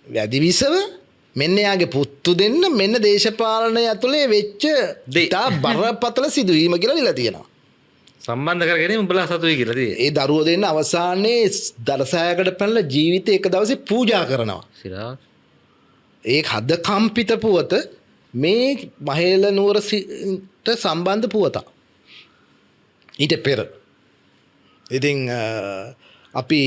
S3: වැඩිවිසව මෙන්න යාගේ පුත්තු දෙන්න මෙන්න දේශපාලනය ඇතුලේ වෙච්ච තා බරපතල සිදුවීම කියලා ලියලා තියෙනවා.
S2: සම්බන්ධ කරගෙන උඹලා සතුයි කියලා තියෙන්නේ.
S3: ඒ දරුවෝ දෙන්න අවසානයේ දරසයකට පැනලා ජීවිතේ එක දවසේ පූජා කරනවා.
S2: සිරා
S3: ඒ හද කම්පිත පුවත මේ මහේල නුවරට සම්බන්ධ පුවතක්. ඊට පෙර. ඉතින් අපි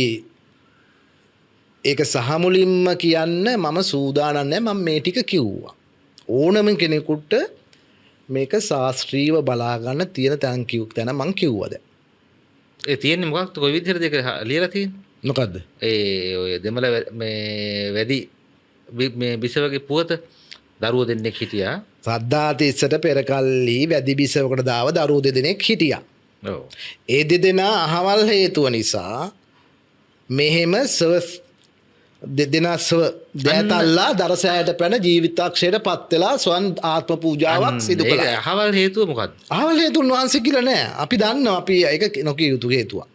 S3: ඒක සහමුලින්ම කියන්න මම සූදානම් නැහැ. මම මේ ටික කිව්වා. ඕනම කෙනෙකුට මේක ශාස්ත්‍රීයව බලා ගන්න තියෙන තැන මං කිව්වද.
S2: ඒ තියෙන්නේ මොකක්ද කොයි විදිහටද ඒක ලියලා තියෙන්නේ?
S3: මොකද්ද?
S2: ඒ ඔය දෙමළ මේ වැඩි මේ බිසවගේ පුවත දරුවෝ දෙන්නෙක් හිටියා.
S3: සද්ධාතිස්සට පෙර කල්ලි වැඩි බිසවකට දාව දරුවෝ දෙදෙනෙක් හිටියා.
S2: ඔව්.
S3: ඒ දෙදෙනා අහවල් හේතුව නිසා මෙහෙම දෙදෙනා දෑතල්ලා දරසෑයට පැන ජීවිතක්ෂයට පත් වෙලා ස්වන් ආත්ම පූජාවක් සිදු කළා.
S2: ඒක අහවල් හේතුව මොකද්ද?
S3: අහවල් හේතුන් වහන්සේ කියලා නෑ. අපි දන්නවා අපි ඒක නොකිය යුතු හේතුවක්.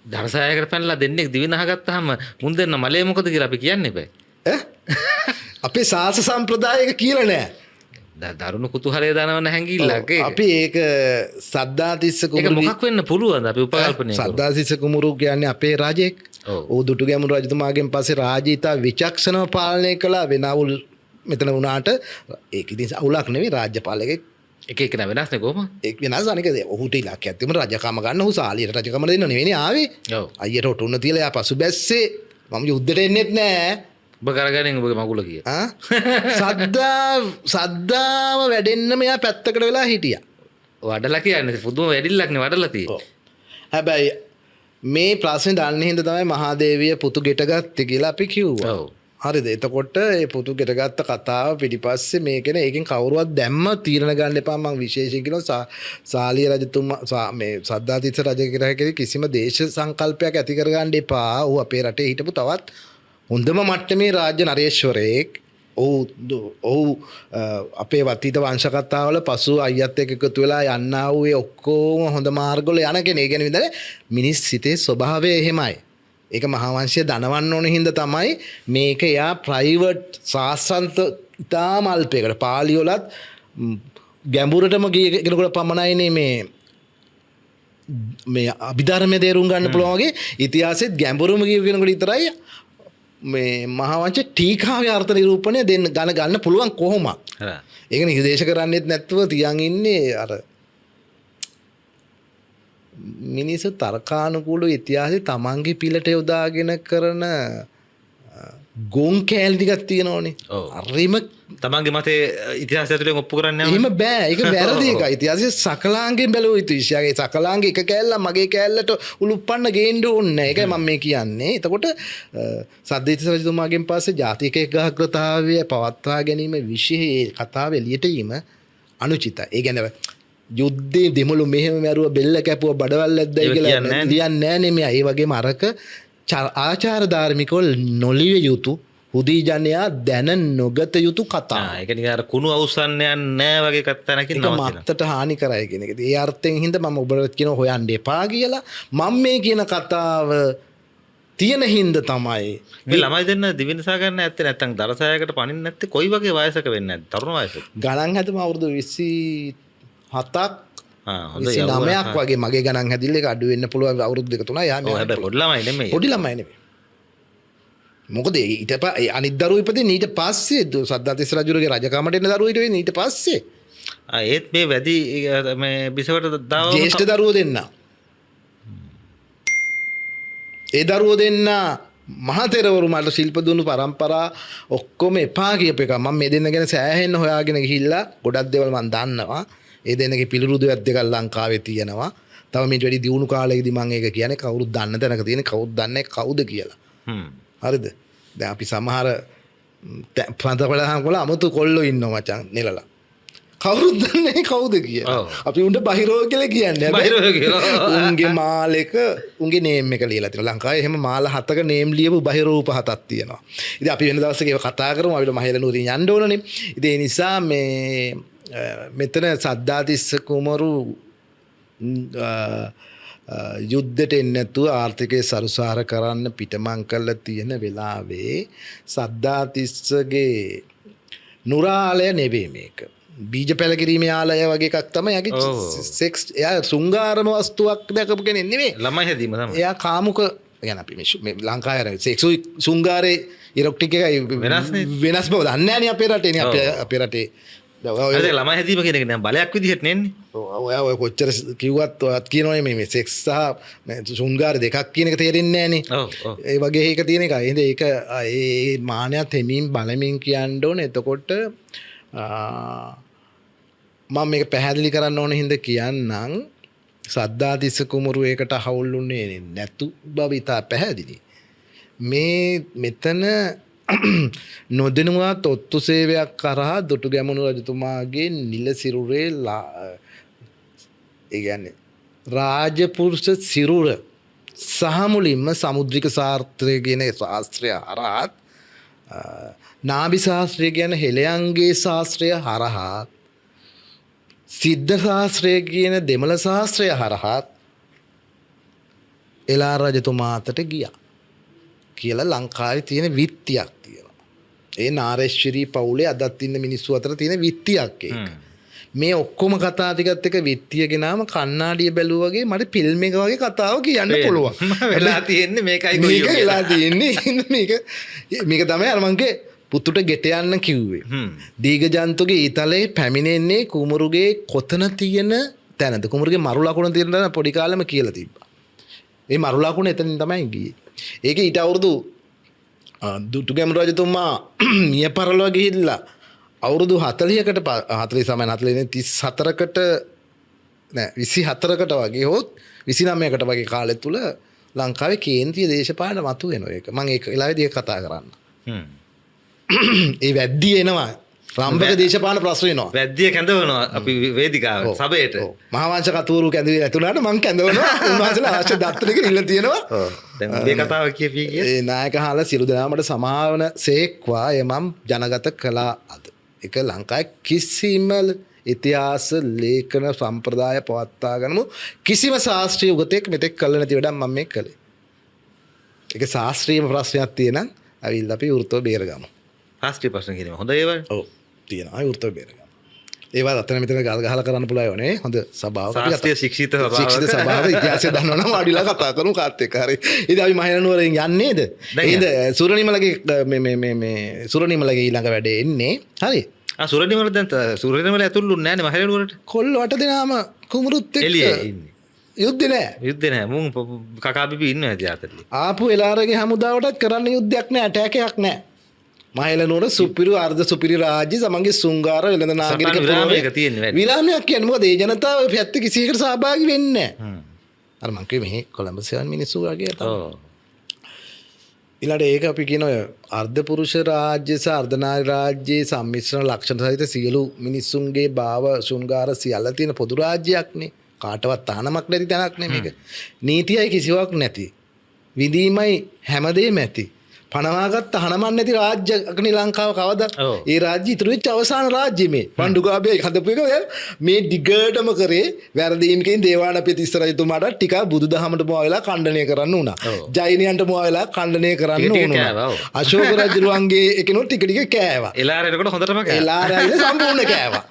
S2: දරසෑයකට පැනලා දෙන්නෙක් දිවිනහ ගත්තාම මුන් දෙන්න මලේ මොකද කියලා අපි කියන්නේ බෑ.
S3: අපේ ශාස්ත්‍ර සම්ප්‍රදායක කියලා නෑ.
S2: දරුණු කුතුහලය දනවන හැඟිල්ලක් ඒක.
S3: අපි ඒක සද්ධාතිස්ස
S2: ඒක මොකක් වෙන්න පුළුවන්ද අපි උපකල්පනය කරමු.
S3: සද්ධාතිස්ස කුමරු කියන්නේ අපේ රජෙක්. ඔව් දුටුගැමුණු රජතුමාගෙන් පස්සේ රාජීතා විචක්ෂණව පාලනය කළා. වෙනවුල් මෙතන වුණාට ඒක ඉතින් අවුලක් නෙවෙයි රාජ්‍යපාලකෙක්
S2: එක නෑ වෙනස් නේ කොහොම?
S3: ඒක වෙනස් අනික ඔහුට ඉලක්කයක් තිබුණා රජකම ගන්න. ඔහු සාලියට රජකම දෙන්න නෙවෙයිනේ ආවේ.
S2: ඔව්.
S3: අයියට ඔටුන්න තියලා යා පසු බැස්සේ මම යුද්ධෙට එන්නෙත් නෑ.
S2: ඔබ කරගන්නේ ඔබගේ මගුල කිය.
S3: සද්ධාව වැඩෙන්න මෙයා පැත්තකට වෙලා හිටියා.
S2: වඩලා කියන්නේ පුදුම වැඩිල්ලක්නේ වඩලා තියෙන්නේ.
S3: හැබැයි මේ ප්‍රශ්නේ දන්නේ හින්දා තමයි මහාදේවිය පුතු ගෙට ගත්තේ කියලා අපි කිව්වා.
S2: ඔව්.
S3: හරිද? එතකොට ඒ පුතු ගෙට ගත්ත කතාව පිටිපස්සේ මේකනේ ඒකෙන් කවුරුවත් දැම්ම තීරණ ගන්න එපා. මම විශේෂයෙන් කියනවා සාලිය රජතුමා මේ සද්ධාතිස්ස රජ කෙරෙහි කිසිම දේශ සංකල්පයක් ඇති කරගන්න එපා. ඌ අපේ රටේ හිටපු තවත් හොඳම මට්ටමේ රාජ්‍ය නරේශ්වරයෙක්. ඔහු අපේ වතීත වංශකතාවල පසු අයියත් එක්ක එකතු වෙලා යන්නා වූ ඒ ඔක්කොම හොඳ මාර්ගවල යන කෙනෙක්. ගැන විතර මිනිස් සිතේ ස්වභාවය එහෙමයි. ඒක මහාවංශය දනවන්න ඕන හින්දා තමයි මේක යා ප්‍රයිවට් සාසන්ත ඉතාම අල්පයකට පාලි වලත් ගැඹුරටම ගිය කෙනෙකුට පමණයිනේ මේ අභිධර්මයේ තේරුම් ගන්න පුළුවන් වගේ ඉතිහාසෙත් ගැඹුරම ගිය කෙනෙකුට විතරයි මේ මහාවංශ ටීකාවේ අර්ථ නිරූපණය ගන්න පුළුවන් කොහොමද? ඒක නිර්දේශ කරන්නේත් නැත්තුව තියන් ඉන්නේ අර මිනිස්සු තර්කානුකූල ඉතිහාසෙ තමන්ගේ පිළට යොදාගෙන කරන ගොන් කෑලි ටිකක් තියෙනවනේ. හරිම
S2: තමන්ගේ මතේ ඉතිහාසය ඇතුලෙන් ඔප්පු කරන්න යනවා.
S3: එහෙම බෑ. ඒක වැරදි එකයි. ඉතිහාසයේ සකලාංගෙන් බැලුව යුතුයි. ඊශාගේ සකලාංගේ එක කෑල්ල මගේ කෑල්ලට උලුප්පන්න ගේන්න ඕනේ නැහැ. ඒකයි මම මේ කියන්නේ. එතකොට සද්දේතිස්ස රජතුමාගෙන් පස්සේ ජාතික ඒකාග්‍රතාවය පවත්වා ගැනීම විශේෂ කතාව එළියට වීම අනුචිතයි. ඒ කියන්නේ යුද්ධේ දෙමළු මෙහෙම මැරුව බෙල්ල කැපුව බඩවල් ඇද්දයි කියලා ලියන්නේ නැහැ නේ. ඒ වගේම අරක ආචාර ධාර්මිකව නොලිය යුතු හුදී ජනයා දැන නොගත යුතු කතා.
S2: ඒක නිකන් අර කුණු අවසන්නයක් නැහැ වගේ කතාවකින් නවතිනවා.
S3: මත්තට හානි කරයි කියන එක. ඒ අර්ථයෙන් හින්දා මම ඔබට කියන හොයන්න එපා කියලා. මම මේ කියන කතාව තියෙන හින්දා තමයි
S2: මේ ළමයි දෙන්න දිවිනසා ගන්න ඇත්තේ නැත්නම් දරසයකට පණින්න නැත්තේ කොයි වගේ වයසක වෙන්නේ නැද්ද? තරුණ වයසක.
S3: ගණන් හැදම අවුරුදු 27ක් 29ක් වගේ මගේ ගණන් හැදිල්ල එක අඩු වෙන්න පුළුවන් අවුරුදු දෙක තුනයි. යා
S2: ඔව් හැබැයි පොඩි ළමයි නෙමෙයි.
S3: පොඩි ළමයි නෙමෙයි. මොකද ඊට පස්සේ අනිත් දරුවෝ ඉපදෙන්නේ ඊට පස්සේ සද්ධාතිස්ස රජුගේ රජකමට එන දරුවෝ ඊට වෙන්නේ ඊට පස්සේ.
S2: ඒත් මේ වැඩි මේ බිසවට දාව
S3: ජේෂ්ඨ දරුවෝ දෙන්න. ඒ දරුවෝ දෙන්න මහතෙරවරු මට ශිල්ප දුන්නු පරම්පරා ඔක්කොම එපා කියප එක. මම මේ දෙන්න ගැන සෑහෙන්න හොයාගෙන ගිහිල්ලා ගොඩක් දේවල් මම දන්නවා. ඒ දෙන්නගේ පිළිරුදුවක් දෙකක් ලංකාවේ තියෙනවා. තව මීට වැඩි දියුණු කාලයකදී මම ඒක කියන්නේ කවුරුත් දන්න තැනක තියෙන කවුරුත් දන්නේ කවුද කියලා. හරිද? දැන් අපි සමහර පන්තපලහන් වල අමුතු කොල්ලෝ ඉන්නවා මචං නෙලලා. කවුරුත් දන්නේ කවුද කියලා. අපි උන්ට බහිරෝ කියලා කියන්නේ.
S2: බහිරෝ කියලා.
S3: උන්ගේ මාලෙක උන්ගේ නේම් එක ලියලා තියෙනවා. ලංකාවේ එහෙම මාල 7ක නේම් ලියපු බහිරූප 7ක් තියෙනවා. ඉතින් අපි වෙන දවසක ඒක කතා කරමු. අපිට මහේල නුවරින් යන්න ඕනනේ. ඉතින් ඒ නිසා මෙතන සද්ධාතිස්ස කුමරු යුද්ධයට එන්නේ නැතුව ආර්ථිකය සරුසාර කරන්න පිටමං කරලා තියෙන වෙලාවේ සද්ධාතිස්සගේ නුරාලය නෙවෙයි මේක. බීජ පැලකිරීමේ ආලය වගේ එකක් තමයි. යගේ සෙක්ස් එයා සුංගාරම වස්තුවක් දැකපු කෙනෙක් නෙවෙයි.
S2: ළමයි හැදීම තමයි.
S3: එයා කාමුක يعني අපි මේ ලංකාවේ සෙක්සුයි සුංගාරේ ඉරොක්ටික් එකයි වෙනස් බව දන්නේ නැහැ නේ අපේ රටේ නේ අපේ රටේ.
S2: ළමයි හැදීම කියන එක නෑ බලයක් විදිහට නෙන්නේ.
S3: ඔය කොච්චර කිව්වත් ඔයත් කියනවනේ මේ සෙක්ස් සහ සුංගාර දෙකක් කියන එක තේරෙන්නේ නෑනේ. ඒ වගේ එක තියෙන එක. එහෙනම් ඒක ඒ මානයත් හිමින් බලමින් කියන්න ඕනේ. එතකොට මම මේක පැහැදිලි කරන්න ඕන හින්දා කියන්නම්. සද්ධාතිස්ස කුමරු ඒකට හවුල්ුන්නේ නැතු බව ඉතා පැහැදිලි. මෙතන නොදෙනුවත් ඔත්තු සේවයක් කරහා දුටුගැමුණු රජතුමාගේ නිල සිරුරේ ඒ කියන්නේ රාජපුරුෂ සිරුර සහ මුලින්ම සමුද්‍රික ශාස්ත්‍රය කියන ශාස්ත්‍රය හරහා නාභි ශාස්ත්‍රය කියන හෙළයන්ගේ ශාස්ත්‍රය හරහා සිද්ධ ශාස්ත්‍රය කියන දෙමළ ශාස්ත්‍රය හරහා එළාර රජතුමා අතට ගියා කියලා ලංකාවේ තියෙන විත්තියක් තියෙනවා. ඒ නාරේශ්වරී පවුලේ අදත් ඉන්න මිනිස්සු අතර තියෙන විත්තියක් ඒක. මේ ඔක්කොම කතා ටිකත් එක විත්තිය ගෙනාම කන්නාඩිය බැලුවා වගේ මට ෆිල්ම් එක වගේ කතාව කියන්න පුළුවන්.
S2: වෙලා තියෙන්නේ මේකයි
S3: මේක වෙලා තියෙන්නේ මේක තමයි අර මංගේ පුතුට ගෙට යන්න කිව්වේ. දීඝජන්තුගේ ඊතලේ පැමිණෙන්නේ කුමරුගේ කොතන තියෙන තැනද? කුමරුගේ මරු ලකුණ තියෙන තැන පොඩි කාලෙම කියලා තිබ්බා. මේ මරු ලකුණ එතනින් තමයි ගියේ. ඒක ඊට අවුරුදු දුටුගැමුණු රජතුමා මිය පරලොව ගිහිල්ලා අවුරුදු 40කට 40 සමයන් 34කට නෑ 24කට වගේ හොත් 29කට වගේ කාලය තුල ලංකාවේ කේන්ද්‍රීය දේශපාලන මතු වෙනවා. ඒක මම ඒක වෙලාවේදී කතා කරන්න. ඒ වැද්දී එනවා. රම්බක දේශපාලන ප්‍රශ්න එනවා.
S2: වැද්දිය කැඳවනවා අපි වේදිකාවට සභයට.
S3: මහාවංශ කතුවරු කැඳවිලා නැතුණාට මං කැඳවනවා. උන්වහන්සේලා අවශ්‍ය දත්තනක ඉල්ල තියෙනවා.
S2: දැන් මේ කතාව කියපී කිය.
S3: ඒ නායකහාල සියලු දෙනාමට සමාවන සේක්වා එමම් ජනගත කළා අද. ඒක ලංකාවේ කිසිම ඉතිහාස ලේඛන සම්ප්‍රදාය පවත්වා ගන්නමු කිසිම ශාස්ත්‍රීය උගතෙක් මෙතෙක් කළ නැති වැඩක් මම මේ කළේ. ඒක ශාස්ත්‍රීය ප්‍රශ්නයක් තියෙනම් අවිල්ල අපි වෘත්තව බේරගමු.
S2: ශාස්ත්‍රීය ප්‍රශ්න කියනවා. හොඳ ඒවා.
S3: ඔව් තියෙනවා වෘත්තව බේරගමු. ඒවා අතන මෙතන ගල් ගහලා කරන්න පුළුවන් නේ. හොඳ සභාවක අපි
S2: ශාස්ත්‍රීය ශික්ෂිත
S3: සභාවක ඉතිහාසය දන්නවනම් වාඩිලා කතා කරමු කාත් එක්ක. හරි. ඉතින් අපි මහේනනුවරින් යන්නේ නේද? ඉතින් සුරනිමලගේ මේ සුරනිමලගේ ඊළඟ වැඩේ එන්නේ. හරි.
S2: සුරනිමල දැන් සුරනිමල ඇතුළුන්නේ නැහැ නේ මහේනනුවරට.
S3: කොල්ල වට දෙනාම කුමරුත් එක්ක
S2: එළියේ ඉන්නේ.
S3: යුද්ධ නෑ.
S2: යුද්ධ නෑ මුන් කකාපිපි ඉන්නවා ඇති අතරේ.
S3: ආපු එලාරගේ හමුදාවටත් කරන්න යුද්ධයක් නෑ, ඇටැකයක් නෑ. මහේලනුවර සුපිරි අර්ධ සුපිරි රාජ්‍ය සමගි සුංගාර වෙළඳ නාගරික
S2: විරාමයක තියෙන්නේ වැඩි.
S3: විරාමයක් කියන්නේ මොකද? ඒ ජනතාව පැත්ත කිසියකට සහභාගී වෙන්නේ නෑ. අර මං කිව්වේ මෙහි කොළඹ සෙවන් මිනිස්සු වගේ තමයි.
S2: ඔව්.
S3: ඊළඟට ඒක අපි කියන ඔය අර්ධ පුරුෂ රාජ්‍ය සහ අර්ධනාරි රාජ්‍යයේ සම්මිශ්‍රණ ලක්ෂණ සහිත සියලු මිනිස්සුන්ගේ භාව ශෘංගාර සියල්ල තියෙන පොදු රාජ්‍යයක්නේ. කාටවත් තහනමක් නැති තැනක් නේ මේක. නීතියයි කිසිවක් නැති. විඳීමයි හැමදේම ඇති. පනවාගත් තහනමක් නැති රාජ්‍යකනේ ලංකාව කවදා. ඒ රාජ්‍ය ඉතුරු වෙච්ච අවසාන රාජ්‍ය මේ. පණ්ඩුකාභය හදපු එක මේ දිගටම කරේ වැරදීමකින් දේවානම්පියතිස්ස ඉස්සරහතුමාට ටිකක් බුදුදහමට මොවා වෙලා ඛණ්ඩනය කරන්න උනා. ජෛනයන්ට මොවා වෙලා ඛණ්ඩනය කරන්න උනා. අශෝක රජුගේ එකනොත් ටික ටික කෑවා.
S2: එලාරේකට හොඳටම කෑවා.
S3: එලාරේ සම්පූර්ණ කෑවා.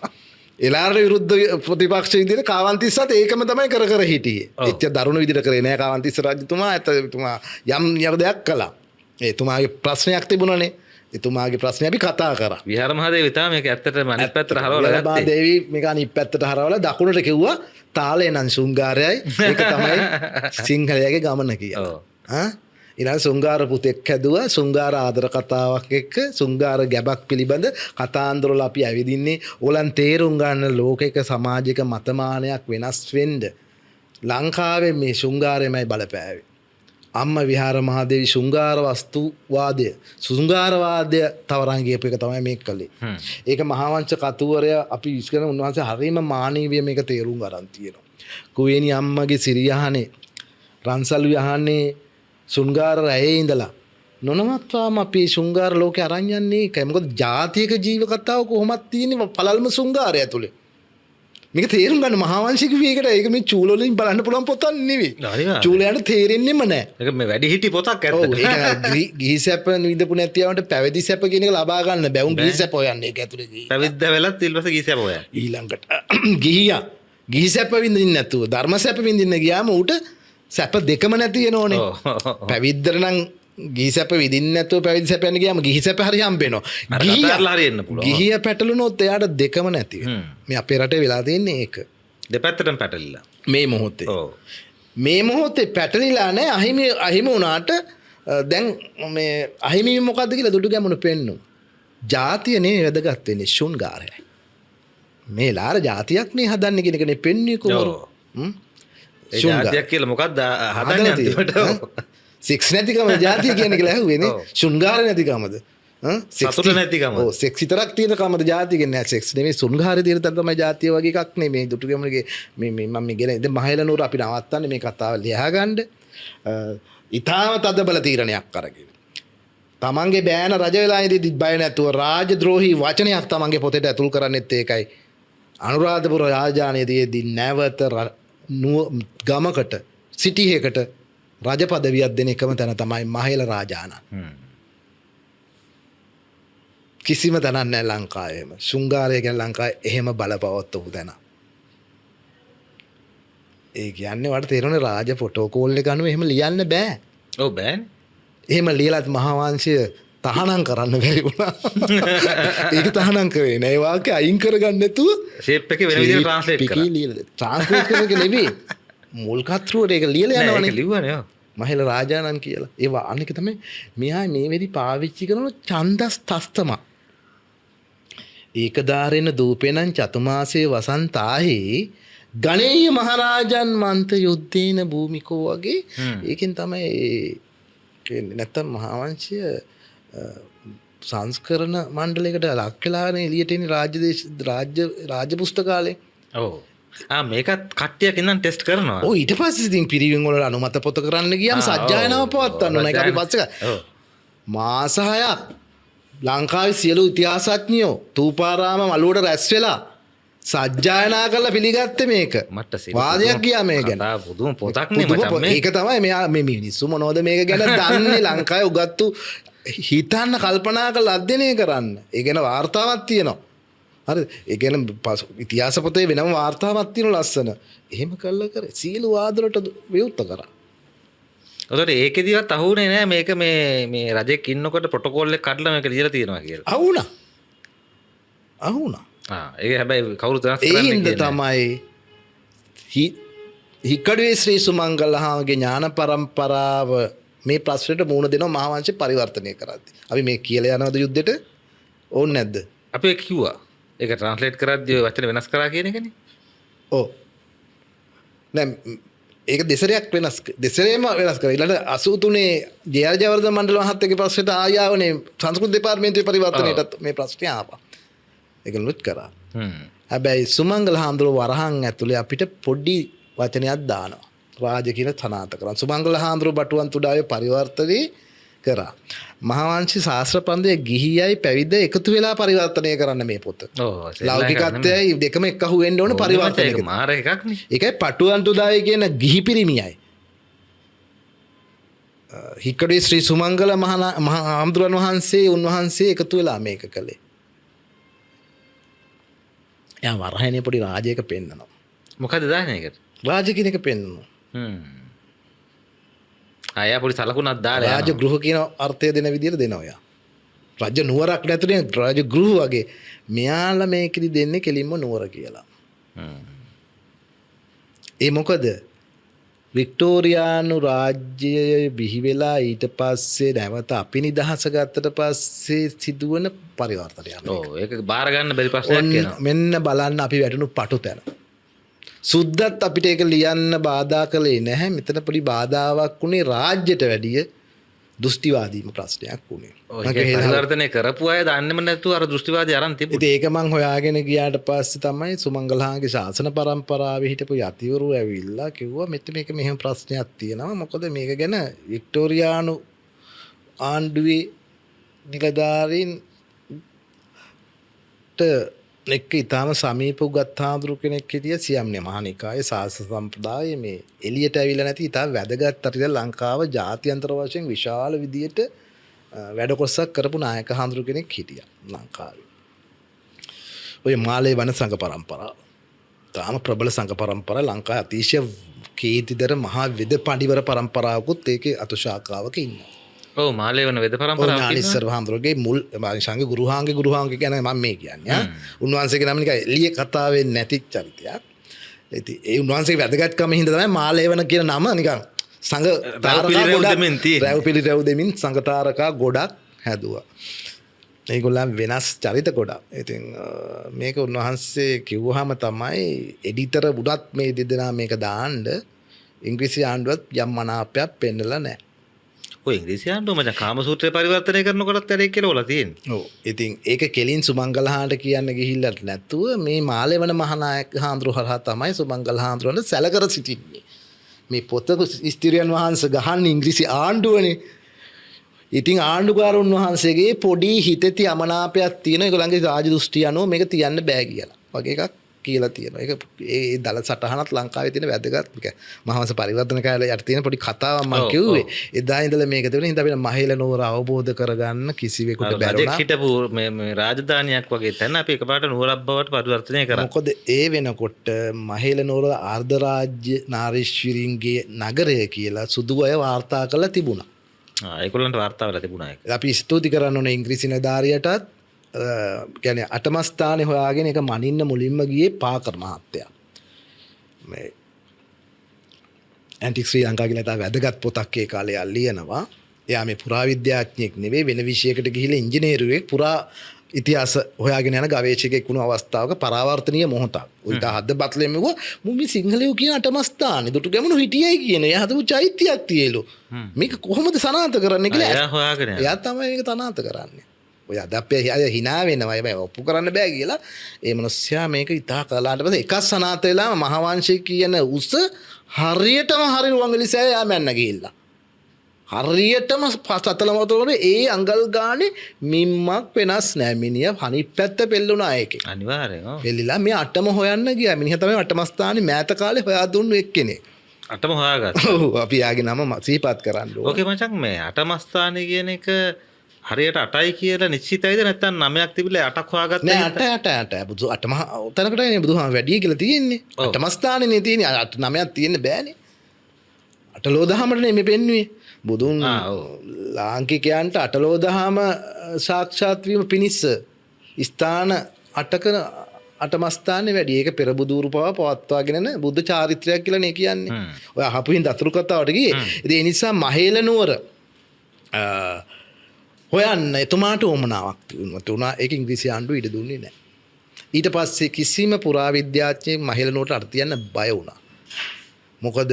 S3: එලාරට විරුද්ධ ප්‍රතිපක්ෂ විදිහට කාවන්තිස්සත් ඒකම තමයි කර කර හිටියේ. එච්ච දරුණු විදිහට කරේ නෑ කාවන්තිස්ස රජතුමා. එතුමා යම් දෙයක් කළා. එතුමාගේ ප්‍රශ්නයක් තිබුණනේ. එතුමාගේ ප්‍රශ්නේ අපි කතා කරා.
S2: විහාර මහදේවී තමයි මේක ඇත්තටම අනිත් පැත්තට හරවලා ගත්තේ.
S3: මහදේවී මේක අනිත් පැත්තට හරවලා දකුණට කිව්වා තාලේ නම් ශෘංගාරයයි. ඒක තමයි සිංහලයාගේ ගමන කියලා. ඊළඟ ශෘංගාර පුතෙක් හැදුවා. ශෘංගාර ආදර කතාවක් එක්ක ශෘංගාර ගැබක් පිළිබඳ කතාන්දරවල අපි ඇවිදින්නේ. ඕලන් තේරුම් ගන්න ලෝකයක සමාජික මතමානයක් වෙනස් වෙන්න ලංකාවේ මේ ශෘංගාරයමයි බලපෑවේ. අම්ම විහාර මහදේවී ශෘංගාර වස්තුවාදය ශෘංගාරවාදය තවරන් ගියපු එක තමයි මේක කළේ. ඒක මහාවංශ කතුවරයා අපි විශ්කරන උන්වහන්සේ හරීම මානවීය මේක තේරුම් ගන්න තියෙනවා. කුවේණි අම්මගේ සිරියහනේ රන්සල් යහනේ ශෘංගාර රැයේ ඉඳලා නොනවත්වාම අපි ශෘංගාර ලෝකේ අරන් යන්නේ ඒකයි. මොකද ජාතියක ජීව කතාව කොහොමද තියෙන්නේ පළල්ම ශෘංගාරය ඇතුලේ. මේක තේරුම් ගන්න මහාවංශික වියකට ඒක මේ චූල වලින් බලන්න පුළුවන් පොතක් නෙවෙයි. චූලයන්ට තේරෙන්නෙම නැහැ. ඒක
S2: මේ වැඩි හිටි පොතක් ඇත්තට.
S3: ඒක ගිහි සැප නිදපු නැතිවන්ට පැවිදි සැප කියන එක ලබා ගන්න බෑ. උන් ගිහි සැප හොයන්නේ ඒක ඇතුලේ ගිහි.
S2: පැවිද්ද වෙලත් ඊළඟට ගිහි සැප හොයන්නේ.
S3: ඊළඟට ගිහියා ගිහි සැප විඳින්න නැතුව ධර්ම සැප විඳින්න ගියාම ඌට සැප දෙකම නැති වෙනෝනේ. පැවිද්දට නම් ගිහි සැප විඳින්න නැතුව පැවිදි සැප යන්න ගියාම ගිහි සැප හරි හම්බෙනවා.
S2: ගිහියලා හරියන්න පුළුවන්.
S3: ගිහිය පැටලුනොත් එයාට දෙකම නැති වෙනවා. මේ අපේ රටේ වෙලා තියෙන්නේ ඒක.
S2: දෙපැත්තටම පැටලිලා.
S3: මේ මොහොතේ. මේ මොහොතේ පැටලිලා නැහැ. අහිමි වුණාට දැන් මේ අහිමි මොකද්ද කියලා දුටු ගැමුණු පෙන්නු. ජාතිය නේ වැදගත් වෙන්නේ ශෘංගාරයයි. මේ ලාර ජාතියක් නේ හදන්නේ කියන එකනේ පෙන්වන්නේ කොහොමද?
S2: ඒ ජාතියක් කියලා මොකක්ද හදන්නේ අන්තිමට?
S3: සෙක්ස් නැතිකම ජාතිය කියන්නේ කියලා ඇහුවේ නේ. ශෘංගාර නැතිකමද?
S2: සතුට නැතිකම.
S3: ඔව් සෙක්ස් විතරක් තියෙන කමද ජාතිය කියන්නේ නෑ. සෙක්ස් නෙමෙයි ශෘංගාරය තියෙන තැන තමයි ජාතිය වගේ එකක් නේ. මේ දුටුගැමුණුගේ මේ මම මේ ගෙන ඉතින් මහේලනුවර අපි නවත්තන්නේ මේ කතාව ලියා ගන්න. ඊටාම තදබල තීරණයක් අරගෙන. තමන්ගේ බෑන රජ වෙලා ඉඳි බය නැතුව රාජද්‍රෝහී වචනයක් තමන්ගේ පොතේට ඇතුල් කරන්නෙත් ඒකයි. අනුරාධපුර රාජධානියේදී නැවත ගමකට සිටියකට රජ පදවියක් දෙන එකම තැන තමයි මහේල රාජානන්. කිසිම තැනක් නැහැ ලංකාවේම. ශෘංගාරය ගැන ලංකාවේ එහෙම බලපවත්වපු තැන. ඒ කියන්නේ වට තේරෙන්නේ රාජ ප්‍රොටෝකෝල් එක අනුව එහෙම ලියන්න බෑ.
S2: ඔව් බෑනේ.
S3: එහෙම ලියලත් මහාවංශය තහනම් කරන්න බැරි වුණා. ඒක තහනම් කරේ නෑ. ඒ වාක්‍ය අයින් කරගන්න නැතුව
S2: ෂේප් එකේ වෙන විදිහට ට්‍රාන්ස්ලේට් කරා.
S3: ට්‍රාන්ස්ලේට් කරන එක නෙවෙයි. මුල් කතරුවට ඒක ලියලා යනවනේ.
S2: ඒක ලිව්වනේ.
S3: මහේල රාජානන් කියලා. ඒවා අනික තමයි මෙහා මේ වෙදි පාවිච්චි කරන ඡන්දස් තස්තම. ඒකදාරෙන දූපෙනං චතුමාසේ වසන්තාහි ගණේය මහරජන් මන්ත යුද්ධේන භූමිකෝ වගේ ඒකෙන් තමයි නැත්තම් මහාවංශය සංස්කරණ මණ්ඩලයකට ලක් වෙලානේ එළියට එන රාජ්‍ය පුස්තකාලේ.
S2: ඔව්. මේකත් කට්ටියක් ඉඳන් ටෙස්ට් කරනවා.
S3: ඔව් ඊට පස්සේ ඉතින් පිරිවෙන් වල අනුමත පොත කරන්න ගියාම සජ්ජායනාව පවත්වන්න ඕන. ඒක අපි පස්සේ මාස 6ක් ලංකාවේ සියලු ඉතිහාසඥයෝ තූපාරාම මළුවට රැස් වෙලා සජ්ජායනා කරලා පිළිගත්තේ මේක. වාදයක් ගියා මේ ගැන.
S2: පුදුම පොතක් නේ මචං මේ.
S3: ඒක තමයි මෙයා මේ මිනිස්සු මොනවද මේක ගැන දන්නේ ලංකාවේ උගත්තු හිතන්න කල්පනා කරලා අධ්‍යයනය කරන්න. ඒ ගැන වාර්තාවක් තියෙනවා. හරි ඒ ගැන ඉතිහාස පොතේ වෙනම වාර්තාවක් තියෙනවා ලස්සන. එහෙම කළා කරේ සීල වාදවලට විවුර්ත කරා.
S2: ඔතන ඒකෙදිවත් අහුනේ නෑ මේක මේ රජෙක් ඉන්නකොට ප්‍රොටෝකෝල් එක කඩලා මේක ලියලා තියෙනවා කියලා. අහුණා. ඒක හැබැයි කවුරුත් වෙනස් කරන්නේ
S3: නැහැ. තමයි හික්කඩුවේ ශ්‍රී සුමංගලහාගේ ඥාන පරම්පරාව මේ ප්‍රශ්නයට මුහුණ දෙනවා මහාවංශය පරිවර්තනය කරද්දී. අපි මේ කියලා යනවද යුද්ධෙට? ඕනේ නැද්ද?
S2: අපි ඒක කිව්වා. ඒක ට්‍රාන්ස්ලේට් කරද්දී ඔය වචන වෙනස් කරා කියන එකනේ.
S3: ඔව්. දැන් ඒක දෙසරයක් දෙසරේම වෙනස් කරා. ඊළඟ 83 ජේ.ආර්. ජයවර්ධන මණ්ඩල මහත්තයාගේ ප්‍රශ්නෙට ආයාවනේ සංස්කෘති දෙපාර්තමේන්තුවේ පරිවර්තනයටත් මේ ප්‍රශ්නේ ආවා. ඒක නුත් කරා. හැබැයි සුමංගල හාමුදුරුවෝ වරහන් ඇතුලේ අපිට පොඩි වචනයක් දානවා. රාජ කියන තනාත කරා. සුමංගල හාමුදුරුවෝ බටුවන් තුඩාවේ පරිවර්තනය කරා. මහාවංශී ශාස්ත්‍ර පන්තියේ ගිහියයි පැවිද්ද එකතු වෙලා පරිවර්තනය කරන්න මේ පොත.
S2: ඔව්.
S3: ලෞකිකත්වයයි දෙකම එක්කහුව වෙන්න ඕන පරිවර්තනය.
S2: ඒක මාර එකක් නේ.
S3: ඒකයි පටුවන් තුඩාවේ කියන ගිහි පිරිමියයි. හික්කඩුවේ ශ්‍රී සුමංගල මහා හාමුදුරන් වහන්සේ උන්වහන්සේ එකතු වෙලා මේක කළේ. එයා වරහනේ පොඩි රාජයක පෙන්නනවා.
S2: මොකද දාන්නේ ඒකට?
S3: රාජ කියන එක පෙන්නනවා.
S2: ආයා පොඩි සලකුණක් දාලා
S3: රාජ ගෘහ කියන අර්ථය දෙන විදිහට දෙනවා එයා. රාජ නුවරක් නැතුනේ රාජ ගෘහ වගේ. මෙයාලා මේකෙදි දෙන්නේ කෙලින්ම නුවර කියලා. ඒ මොකද වික්ටෝරියානු රාජ්‍යය බිහි වෙලා ඊට පස්සේ නැවත අපි නිදහස ගත්තට පස්සේ සිදුවන පරිවර්තනයක්.
S2: ඔව් ඒක බාර ගන්න බැරි ප්‍රශ්නයක් වෙනවා.
S3: මෙන්න බලන්න අපි වැටුණු පටු තැන. සුද්දත් අපිට ඒක ලියන්න බාධා කළේ නැහැ. මෙතන පොඩි බාධාවක් උනේ රාජ්‍යයට වැඩිය දෘෂ්ටිවාදීම ප්‍රශ්නයක් උනේ.
S2: ඒක පරිවර්තනය කරපු අය දන්නේම නැතුව අර දෘෂ්ටිවාදී අරන් තිබුණා.
S3: ඉතින් ඒක මං හොයාගෙන ගියාට පස්සේ තමයි සුමංගලහාගේ ශාසන පරම්පරාවේ හිටපු යතිවරු ඇවිල්ලා කිව්වා මෙන්න මේක මෙහෙම ප්‍රශ්නයක් තියෙනවා. මොකද මේක ගැන වික්ටෝරියානු ආණ්ඩුවේ නිලධාරීන්ට එක්ක ඉතාම සමීප උගත් හාමුදුරු කෙනෙක් හිටිය සියම්නේ මහානිකායේ ශාස්ත්‍ර සම්ප්‍රදායේ මේ එළියට ඇවිල්ලා නැති ඉතාම වැදගත් අතට ලංකාව ජාත්‍යන්තර වශයෙන් විශාල විදියට වැඩ කොටසක් කරපු නායක හාමුදුරු කෙනෙක් හිටියා ලංකාවේ. ඔය මාලේ වන සංඝ පරම්පරාව. තාම ප්‍රබල සංඝ පරම්පරාව ලංකාවේ අතිශය කීර්තිදර මහා වෙද පඬිවර පරම්පරාවකුත් ඒකේ අතුශාඛාවක ඉන්නවා.
S2: ඔව් මාලේ වන වෙද පරම්පරාවක්
S3: ඥානිස්සර හාමුදුරුවෝගේ මුල් සංඝ ගුරුහාංගේ ගැන මම මේ කියන්නේ. උන්වහන්සේගේ නම නිකන් එළිය කතාවේ නැති චරිතයක්. ඉතින් ඒ උන්වහන්සේගේ වැදගත්කම හින්දා තමයි මාලේවන කියන නම නිකන් සංඝ රැව් දෙමින් සංඝ තාරකා ගොඩක් හැදුවා. ඒගොල්ලන් වෙනස් චරිත ගොඩක්. ඉතින් මේක උන්වහන්සේ කිව්වහම තමයි එඩිටර් බුඩත් මේ දෙදෙනා මේක දාන්න ඉංග්‍රීසි ආණ්ඩුවත් යම් මනාපයක් පෙන්නලා නැහැ.
S2: ඔය ඉංග්‍රීසි ආණ්ඩුව මචං කාමසූත්‍රය පරිවර්තනය කරනකොටත් ඇරෙක් කියලා තියෙන්නේ.
S3: ඔව්. ඉතින් ඒක කෙලින් සුමංගලහාන්ට කියන්න ගිහිල්ලා නැතුව මේ මාලේවන මහානායක හාමුදුරුවෝ හරහා තමයි සුමංගල හාමුදුරුවන්ට සැලකර සිටින්නේ. මේ පොත ස්තිරියන් වහන්සේ ගහන්නේ ඉංග්‍රීසි ආණ්ඩුවනේ. ඉතින් ආණ්ඩුකාරුන් වහන්සේගේ පොඩි හිතෙති අමනාපයක් තියෙන ඒගොල්ලන්ගේ රාජ දෘෂ්ටි අනුව මේක තියන්න බෑ කියලා. වගේ එකක් කියලා තියෙනවා. ඒක ඒ දල සටහනත් ලංකාවේ තියෙන වැදගත් මහවංශ පරිවර්තන කාලේ යට තියෙන පොඩි කතාවක් මම කිව්වේ. එදා ඉඳලා මේක තිබුණේ හින්දා අපිට මහේල නුවර අවබෝධ කරගන්න කිසිවෙකුට බැරුණා.
S2: හිටපු මේ රාජධානියක් වගේ තැන අපි එකපාරට නුවරක් බවට පරිවර්තනය කරා.
S3: මොකද ඒ වෙනකොට මහේල නුවර ආර්ධ රාජ්‍ය නාරීශ්වරීන්ගේ නගරය කියලා සුදු අය වාර්තා කරලා තිබුණා.
S2: ඒගොල්ලන්ට වාර්තා වෙලා තිබුණා ඒක.
S3: අපි ස්තුති කරන්න ඕනේ ඉංග්‍රීසි නිලධාරියටත් කියන්නේ අටම ස්ථානේ හොයාගෙන ඒක මනින්න මුලින්ම ගියේ පාකර් මහත්තයා. මේ ඇන්ටික් ශ්‍රී ලංකා කියලා තා වැදගත් පොතක් ඒ කාලේ ලියනවා. එයා මේ පුරාවිද්‍යාඥයෙක් නෙවෙයි වෙන විෂයකට ගිහිල්ලා ඉංජිනේරුවෙක් පුරා ඉතිහාස හොයාගෙන යන ගවේෂකයෙක් වුණ අවස්ථාවක පරාවර්තනීය මොහොතක්. උන්ට හද බත්ලෙම මෙව මුමි සිංහලයෝ කියන අටම ස්ථානේ දුටු ගැමුණු හිටියයි කියන. එයා හදපු චෛත්‍යයක් තියලු. මේක කොහොමද සනාථ කරන්නේ කියලා
S2: එයා හොයාගෙන යනවා.
S3: එයා තමයි මේක සනාථ කරන්නේ. ඔය අද අපේ අය hina වෙනවා හැබැයි ඔප්පු කරන්න බෑ කියලා ඒ මිනිස්සයා මේක ඉතා කලාට පස්සේ එකක් සනාථ වෙලා මහාවංශය කියන උස හරියටම හරි රුවන්වැලිසෑය යා මැන්න ගිහිල්ලා හරියටම සතලමතවල ඒ අඟල් ගානේ මිම්මක් වෙනස් නෑ මිනිහ අනිත් පැත්ත පෙල්ලුණා ඒකේ
S2: අනිවාර්යෙන් ඔව්
S3: පෙල්ලිලා මේ අටම හොයන්න ගියා මිනිහ තමයි අටම ස්ථානේ මෑත කාලේ හොයා දුන්නු එක්කෙනෙක්
S2: අටම හොයාගත්තා
S3: ඔව් අපි යාගේ නම සිහිපත් කරන්න ඕනේ
S2: ඕකේ මචං මේ අටම ස්ථානේ කියන එක හරියට 8යි කියලා නිශ්චිතයිද නැත්නම් 9ක් තිබිලා 8ක් හොයාගත්තා
S3: නෑ 8 බුදු 8 මහ උතනකටනේ බුදුහාම වැඩි කියලා තියෙන්නේ 8ම ස්ථානේනේ තියෙන්නේ 9ක් තියෙන්න බෑනේ 8 ලෝදහමනේ මේ පෙන්නුවේ බුදුන් ලාංකිකයන්ට 8 ලෝදහම සාක්ෂාත් වීම පිණිස ස්ථාන 8ක අටමස්ථානේ වැඩි. ඒක පෙරබුදුරු පව පවත්වාගෙන යන බුද්ධ චාරිත්‍රයක් කියලානේ කියන්නේ. ඔය අහපුවින් දතුරු කතාවට ගියේ. ඉතින් ඒ නිසා මහේල නුවර හොයන්න එතුමාට උවමනාවක් තිබුණා. ඒක ඉංග්‍රීසි ආණ්ඩුව ඉඩ දුන්නේ නැහැ. ඊට පස්සේ කිසිම පුරාවිද්‍යාඥයෙක් මහේල නුවරට අර්ථ කියන්න බය වුණා. මොකද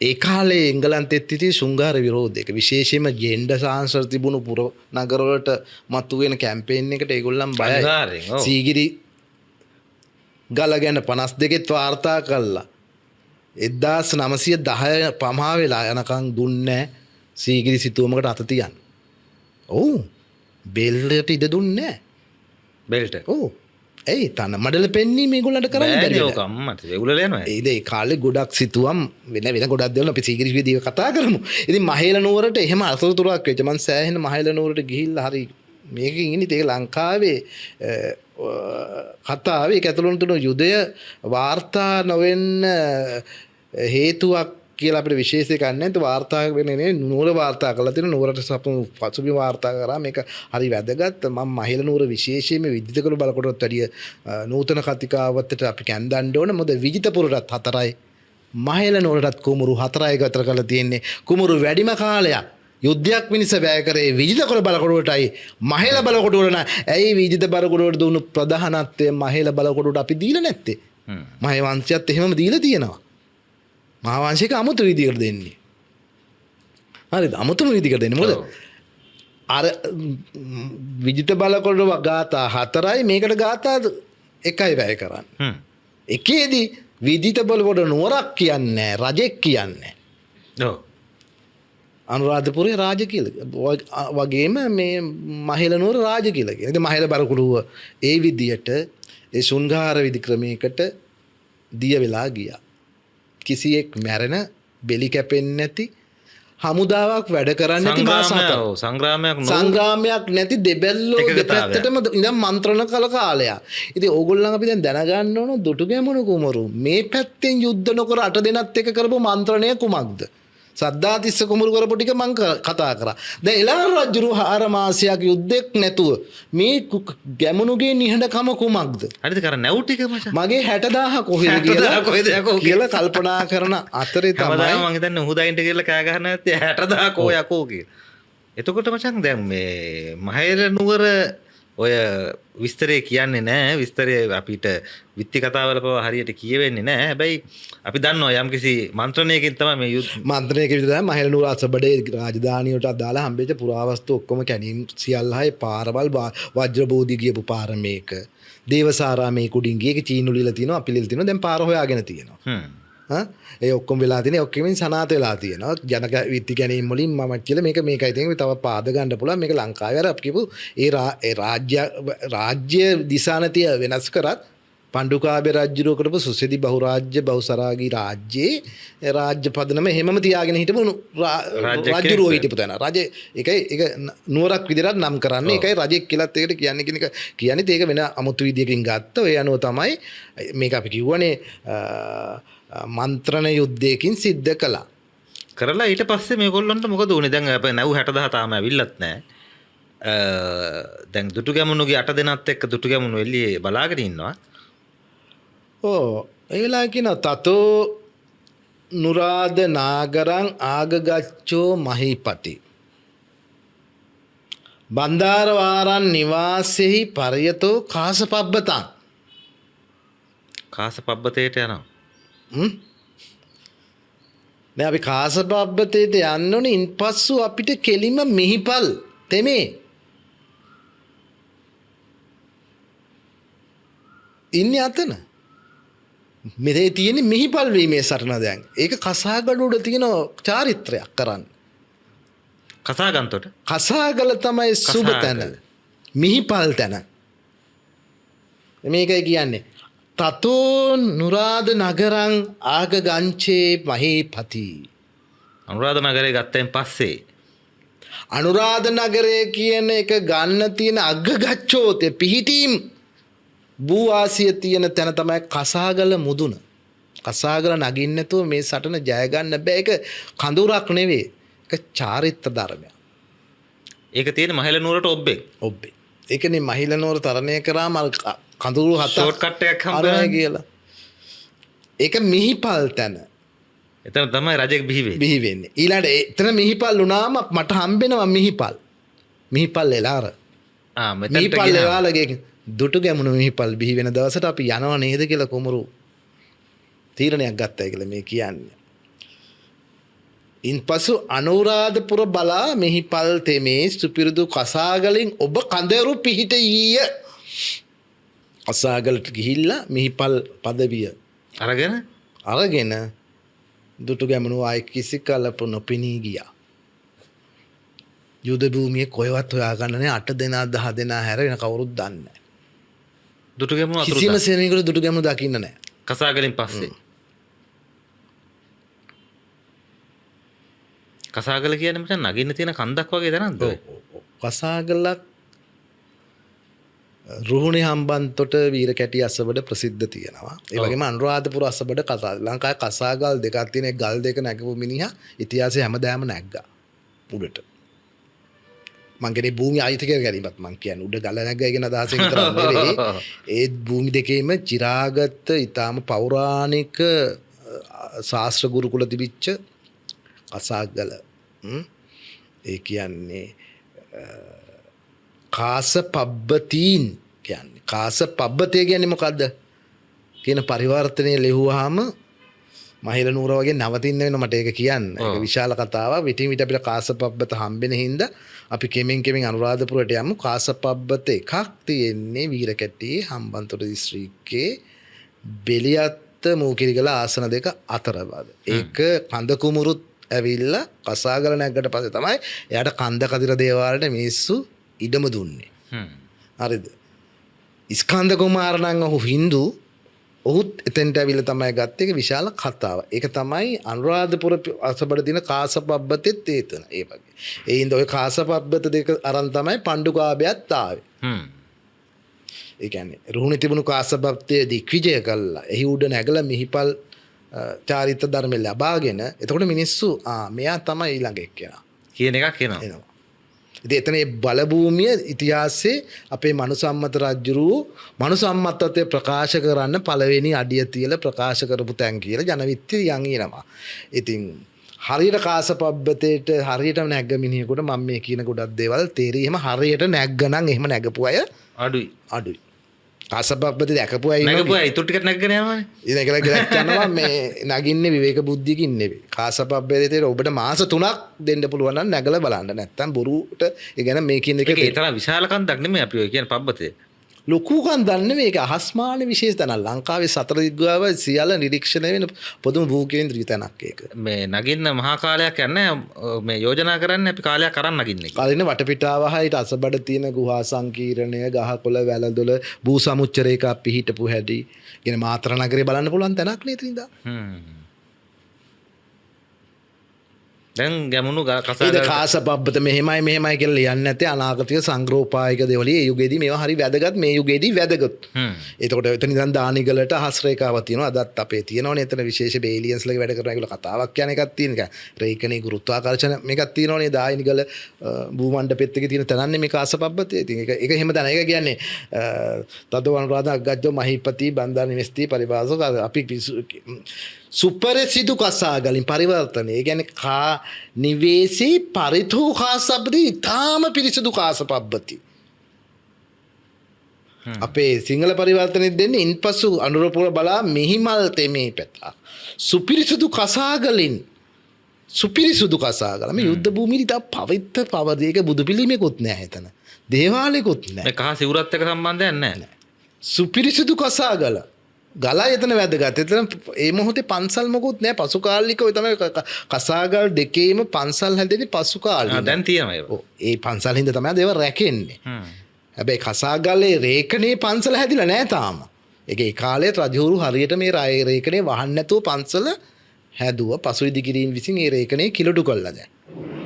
S3: ඒ කාලේ එංගලන්තෙත් සිටි ශෘංගාර විරෝධයක විශේෂයෙන්ම ජෙන්ඩර් සාංශර තිබුණු පුර නගරවලට මතුවෙන කැම්පේන් එකට ඒගොල්ලන් බයයි. සීගිරි ගල ගැන 52ත් වාර්තා කළා. 1910 පමහා වෙලා යනකම් දුන්නේ සීගිරි සිතුවමකට අත තියන්න. ඔව්. බෙල්ලට ඉඩ දුන්නේ නැහැ.
S2: බෙල්ට.
S3: ඔව්. ඇයි තන මඩල පෙන්වීම මේගොල්ලන්ට කරන්න බැරි
S2: ඕක අම්මට ඒගොල්ලෝ යනවා.
S3: ඒ කාලේ ගොඩක් සිතුවම් වෙන ගොඩක් දේවල් අපි සීගිරි විදිහට කතා කරමු. ඉතින් මහේල නුවරට එහෙම අසතුරුවක් වෙච්ච මං සෑහෙන මහේල නුවරට ගිහිල්ලා හරි මේකකින් ඉන්නේ ඒක ලංකාවේ කතාවේ ඒක ඇතුළු තුන යුදය වාර්තා නොවෙන්න හේතුවක් කියලා අපිට විශේෂයක් නැහැ. වාර්තා වෙන්නේ නුවර වාර්තා කරලා තියෙන නුවරට පසුබිම වාර්තා කරා මේක හරි වැදගත්. මම මහේල නුවර විශේෂයෙන්ම විජිතකල බලකොටත් වැඩිය නූතන කතිකාවතට අපි කැඳවන්න ඕන. මොකද විජිතපුරටත් 4යි මහේල නුවරටත් කුමරු 4යි ගතර කරලා තියෙන්නේ. කුමරු වැඩිම කාලයක් යුද්ධයක් මිනිස වැය කරේ විජිතකල බලකොටුවටයි මහේල බලකොටුවට නෑ. ඇයි විජිත බලකොටුවට දුන්නු ප්‍රධානත්වය මහේල බලකොටුවට අපි දීලා නැත්තේ? මහේ වංශයත් එහෙමම දීලා තියෙනවා. මහාවංශික අමුතු විදිහකට දෙන්නේ. හරිද? අමුතුම විදිහකට දෙන්නේ. මොකද අර විජිත බලකොටුව ගාථා 4යි මේකට ගාථා 1යි වැය කරන්නේ. එකේදී විජිත බලකොටුව නුවරක් කියන්නේ රජෙක් කියන්නේ.
S2: ඔව්.
S3: අනුරාධපුරේ රාජ කියලා වගේම මේ මහේල නුවර රාජ කියලා කියනවා. ඉතින් මහේල බලකොටුව ඒ විදියට ඒ ශෘංගාර විදි ක්‍රමයකට දිය වෙලා ගියා. කිසියෙක් මැරෙන බෙලි කැපෙන්නේ නැති හමුදාවක් වැඩ කරන්නේ නැති මාස 4 සංග්‍රාමයක් නැති දෙබැල්ලෝ දෙපැත්තටම ඉඳන් මන්ත්‍රණ කළ කාලයක්. ඉතින් ඕගොල්ලන් අපි දැන් දැනගන්න ඕන දුටුගැමුණු කුමරු මේ පැත්තෙන් යුද්ධ නොකර 8 දෙනත් එක කරපු මන්ත්‍රණය කුමක්ද? සද්ධාතිස්ස කුමරු කරපු ටික මං කතා කරා. දැන් එළාර රජුරු 4 මාසයක් යුද්ධයක් නැතුව මේ ගැමුණුගේ නිහඬකම කුමක්ද?
S2: හරිද කර නැව් ටික මචං.
S3: මගේ 60000 කොහෙද කියලා කල්පනා කරන අතරේ තමයි
S2: මම හිතන්නේ උහුදයින්ට කියලා කෑ ගහන්න නැත්තේ 60000 කෝ යකෝ කියලා. එතකොට මචං දැන් මේ මහේල නුවර ඔය විස්තරේ කියන්නේ නැහැ. විස්තරේ අපිට විත්ති කතාවල පව හරියට කියවෙන්නේ නැහැ. හැබැයි අපි දන්නවා යම්කිසි මන්ත්‍රණයකින් තමයි මේ
S3: මන්ත්‍රණයකින් විතරයි මහේල නුවර අසබඩේ රාජධානියට අදාළ හම්බෙච්ච පුරාවස්තු ඔක්කොම කැණීම් සියල්ලයි පාරවල් වජ්‍ර බෝධි ගියපු පාර මේක. දේවසාරාමේ කුඩින් ගියේ චීනු ලියලා තියෙනවා අපි ලියලා තියෙනවා දැන් පාර හොයාගෙන තියෙනවා. ඒ ඔක්කොම වෙලා තියෙන ඔක්කොම සනාත වෙලා තියෙනවා. ජනක විත්ති ගැනීම වලින් මම කියලා මේකයි තියෙන්නේ. තව පාද ගන්න පුළුවන්. මේක ලංකාවේ අර අපි කියපු ඒ රාජ්‍ය දිසානතිය වෙනස් කරත් පණ්ඩුකාභය රජුරෝ කරපු සුසිදි බහුරාජ්‍ය බහුසරාගී රාජ්‍යයේ රාජ්‍ය පදනම හැමම තියාගෙන හිටපු රජුරෝ හිටපු තැන. රජ ඒකයි ඒක නුවරක් විදිහට නම් කරන්නේ. ඒකයි රජෙක් කියලාත් ඒකට කියන්නේ කියන එක කියන්නේ ඒක වෙන අමුතු විදියකින් ගත්ත. ඔය අනුව තමයි මේක අපි කිව්වනේ මන්ත්‍රණ යුද්ධයකින් සිද්ධ කළා.
S2: කරලා ඊට පස්සේ මේගොල්ලන්ට මොකද උනේ? දැන් අපේ 96000 තාම ඇවිල්ලත් නැහැ. දැන් දුටුගැමුණුගේ 8 දෙනත් එක්ක දුටුගැමුණු එළියේ බලාගෙන ඉන්නවා.
S3: ඒ වෙලාවේ කියනවා තතෝ නුරාද නාගරං ආගගච්ඡෝ මහීපති බන්දාරවාරන් නිවාසෙහි පරියතෝ කාසපබ්බතං.
S2: කාසපබ්බතේට යනවා.
S3: දැන් අපි කාසපබ්බතේට යන්න ඕනේ. ඉන්පස්සු අපිට කෙලිම මිහිපල් තෙමේ ඉන්නේ අතන. මෙතේ තියෙන මිහිපල් වීමේ සටන දැන්. ඒක කසාගල උඩ තියෙන චාරිත්‍රයක් කරන්න.
S2: කසාගන්තොට
S3: කසාගල තමයි සුබ තැන. මිහිපල් තැන. මේකයි කියන්නේ. තතෝ නුරාද නගරං ආගගංචේ මහීපති.
S2: අනුරාධ නගරේ ගත්තෙන් පස්සේ
S3: අනුරාධ නගරය කියන එක ගන්න තියෙන අග්ගගච්ඡෝතේ පිහිටීම් භූවාසිය තියෙන තැන තමයි කසාගල මුදුන. කසාගල නගින්න නැතුව මේ සටන ජය ගන්න බෑ. ඒක කඳුරක් නෙවෙයි. ඒක චාරිත්‍ර ධර්මයක්.
S2: ඒක තියෙන මහේල නුවරට ඔබ්බේ.
S3: ඔබ්බේ. ඒකනේ මහිලනෝර තරණය කරාම අර කඳුළු හත
S2: ෂෝට්කට් එකක් හම්බ
S3: අරයි
S2: වෙනවා.
S3: කියලා. ඒක මිහිපල් තැන
S2: එතන තමයි රජෙක් බිහි වෙන්නේ.
S3: බිහි වෙන්නේ. ඊළඟට එතන මිහිපල් වුණාම මට හම්බෙනවා මිහිපල්. මිහිපල් එලාර.
S2: මෙතනට
S3: මිහිපල්
S2: ගෙනාවා.
S3: එලාලගේ දුටු ගැමුණු මිහිපල් බිහි වෙන දවසට අපි යනවා නේද කියලා කුමරු තීරණයක් ගත්තා කියලා මේ කියන්නේ. ඉන්පසු අනුරාධපුර බලා මිහිපල් තෙමේ සුපිරිදු කසාගලින් ඔබ කඳවුරු පිහිට ඊය. කසාගලට ගිහිල්ලා මිහිපල් පදවිය
S2: අරගෙන
S3: අරගෙන දුටු ගැමුණු ආයි කිසි කලප නොපෙනී ගියා. යුද භූමියේ කොහෙවත් හොයාගන්න නැහැ. 8 දෙනා 10 දෙනා හැර වෙන කවුරුත් දන්නේ නැහැ.
S2: දුටු ගැමුණු අතුරු
S3: කිසිම සෙනෙකුට දුටු ගැමුණු දකින්න නැහැ.
S2: කසාගලින් පස්සේ. කසාගල කියන්නේ මචං නගින්න තියෙන කන්දක් වගේ තැනක්ද?
S3: කසාගලක් රුහුණේ හම්බන්තොට වීර කැටි අසබඩ ප්‍රසිද්ධ තියෙනවා. ඒ වගේම අනුරාධපුර අසබඩ ලංකාවේ කසාගල් දෙකක් තියෙන ගල් දෙක නැගපු මිනිහා ඉතිහාසයේ හැමදාම නැග්ගා උඩට. මං කියන්නේ භූමි අයිතිකර ගැනීමත් මං කියන්නේ උඩ ගල නැග්ගා කියන අදහසෙන් විතරක් නෙවෙයි. ඒ භූමි දෙකේම චිරාගත ඊටාම පෞරාණික ශාස්ත්‍ර ගුරුකුල තිබිච්ච කසාගල. ඒ කියන්නේ කාස පබ්බතීන් කියන්නේ කාස පබ්බතය කියන්නේ මොකද්ද කියන පරිවර්තනය ලියුවාම මහිල නූර වගේ නවතින්න වෙන මට ඒක කියන්න. ඒක විශාල කතාවක්. විටින් විට අපිට කාස පබ්බත හම්බෙන හින්දා අපි කෙමෙන් අනුරාධපුරට යමු. කාස පබ්බත එකක් තියෙන්නේ වීරකැටියේ හම්බන්තොට දිස්ත්‍රික්කයේ බෙලියත්ත මූකිරිගල ආසන දෙක අතර බද. ඒක කඳ කුමුරුත් ඇවිල්ලා කසාගල නැග්ගට පස්සේ තමයි එයාට කන්ද කදිර දේවාලට මිනිස්සු ඉඩම දුන්නේ. හරිද? ස්කන්ධ කුමාර නම් ඔහු හින්දු. ඔහුත් එතෙන්ට ඇවිල්ලා තමයි ගත්තේ. ඒක විශාල කතාවක්. ඒක තමයි අනුරාධපුර අසබඩ දින කාසපබ්බතෙත් ඒතන. ඒ වගේ. ඒ හින්දා ඔය කාසපබ්බත දෙක අරන් තමයි පණ්ඩුකාභයත් ආවේ. ඒ කියන්නේ රුහුණේ තිබුණු කාසපබ්බතේ දික්විජය කළා. එහි උඩ නැගලා මිහිපල් චාරිත්‍ර ධර්ම ලබාගෙන එතකොට මිනිස්සු මෙයා තමයි ඊළඟ එක්කෙනා
S2: කියන එකක් එනවා.
S3: ඉතින් එතන මේ බලභූමිය ඉතිහාසයේ අපේ මනුසම්මත රජුරු මනුසම්මතත්වය ප්‍රකාශ කරන්න පළවෙනි අඩිය තියලා ප්‍රකාශ කරපු තැන් කියලා ජනවිත්ති යන් එනවා. ඉතින් හරියට කාසපබ්බතේට හරියට නැග්ග මිනිහෙකුට මම මේ කියන ගොඩක් දේවල් තේරෙයි. එහෙම හරියට නැග්ගනම් එහෙම නැගපු අය අඩුයි. කාසපබ්බතේ දැකපු අය
S2: නැගපු අය ඊට ටිකක් නැගගෙන යනවානේ.
S3: ඉතින් ඒකලා ගලක් යනවා මේ නගින්නේ විවේක බුද්ධියකින් නෙවෙයි. කාසපබ්බතේට ඔබට මාස 3ක් දෙන්න පුළුවන් නම් නැගලා බලන්න. නැත්තම් බොරුට ඒ ගැන මේ කියන එක
S2: ඒ තරම් විශාල කන්දක් නෙමෙයි අපි ඔය කියන පබ්බතේ.
S3: ලොකු කන්දක් නෙමෙයි. ඒක අහස්මාන විශේෂ තැනක්. ලංකාවේ සතර දිග්ගාව සියල්ල නිරීක්ෂණය වෙන පොදුම භූ කේන්ද්‍රීය තැනක් ඒක.
S2: මේ නගින්න මහා කාලයක් යන්නේ මේ යෝජනා කරන්නේ අපි කාලයක් අරන් නගින්නේ.
S3: කාලින වටපිටාව හා ඊට අසබඩ තියෙන ගුහා සංකීර්ණය, ගහකොළ වැලදොල, භූ සමුච්චරයක පිහිටපු හැටි. කියන මාතර නගරේ බලන්න පුළුවන් තැනක් නේ එතනින්ද.
S2: දැන් ගැමුණු කසාද
S3: කාසපබ්බත මෙහෙමයි කියලා ලියන්නේ නැත්තේ අනාගතික සංග්‍රහෝපායක දේවල්. මේ යුගයේදී මේවා හරි වැදගත්. මේ යුගයේදී වැදගත්. එතකොට එතන ඉඳන් දානිගලට අහස් රේඛාවක් තියෙනවා. අදත් අපේ තියෙනවනේ එතන විශේෂ බේලියන්ස්ලගේ වැඩ කරන ඒගොල්ලෝ කතාවක් කියන එකක් තියෙන එක. රේඛනේ ගුරුත්වාකර්ෂණ මේකක් තියෙනවනේ. දානිගල භූමණ්ඩපෙත් එකේ තියෙන තැනන්නේ මේ කාසපබ්බතේ. ඉතින් ඒක එහෙම තැන. ඒක කියන්නේ තදවන අග්ගජ්ජෝ මහීපති බන්දා නිවෙස්ති පරිභාසක අපි සුපරසිදු කසාගලින් පරිවර්තනය. ඒ කියන්නේ කා නිවේසී පරිතෝ කාසප්පති ඊටාම පිරිසුදු කාසපබ්බති. අපේ සිංහල පරිවර්තනෙ දෙන්නේ ඉන්පසු අනුරපුර බලා මිහිමල් තෙමේ පැතා. සුපිරිසුදු කසාගලින් සුපිරිසුදු කසාගල. මේ යුද්ධ භූමියේ තා පවිත්‍ර පවදේක බුදු පිළිමයකුත් නැහැ එතන. දේවාලයකුත් නැහැ.
S2: මේ කහ සිවුරත් එක්ක සම්බන්ධයක් නැහැ.
S3: සුපිරිසුදු කසාගල. ගලා එතන වැදගත්. එතන ඒ මොහොතේ පන්සල් මොකුත් නැහැ. පසු කාලිකව තමයි කසාගල් දෙකේම පන්සල් හැදෙන්නේ පසු කාලේ.
S2: දැන් තියෙනවා ඒක.
S3: ඔව්. ඒ පන්සල් හින්දා තමයි දේව රැකෙන්නේ. හැබැයි කසාගලේ රේඛනේ පන්සල හැදිලා නැහැ තාම. ඒක ඒ කාලේ රජවරු හරියට මේ රේඛනේ වහන්න නැතුව පන්සල හැදුවා. පසු ඉදිකිරීම විසින් ඒ රේඛනේ කිලුඩු කළා දැන්.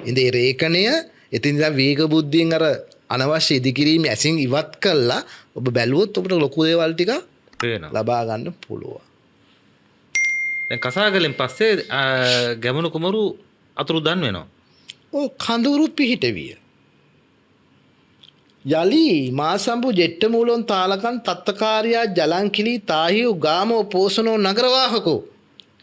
S3: ඉතින් ඒ රේඛනය එතින්දා වේග බුද්ධියෙන් අර අනවශ්‍ය ඉදිකිරීම ඇසින් ඉවත් කළා. ඔබ බැලුවොත් ඔබට ලොකු දේවල් ටික ලබා ගන්න පුළුවන්.
S2: දැන් කසාගලෙන් පස්සේ ගැමුණු කුමරු අතුරුදන් වෙනවා.
S3: කඳවුරු පිහිටවිය. යලි මාසම්පු ජෙට්ටමූලොන් තාලකන් තත්තකාරයා ජලංකිලි තාහියු ගාමෝ පෝසනෝ නගරවාහකෝ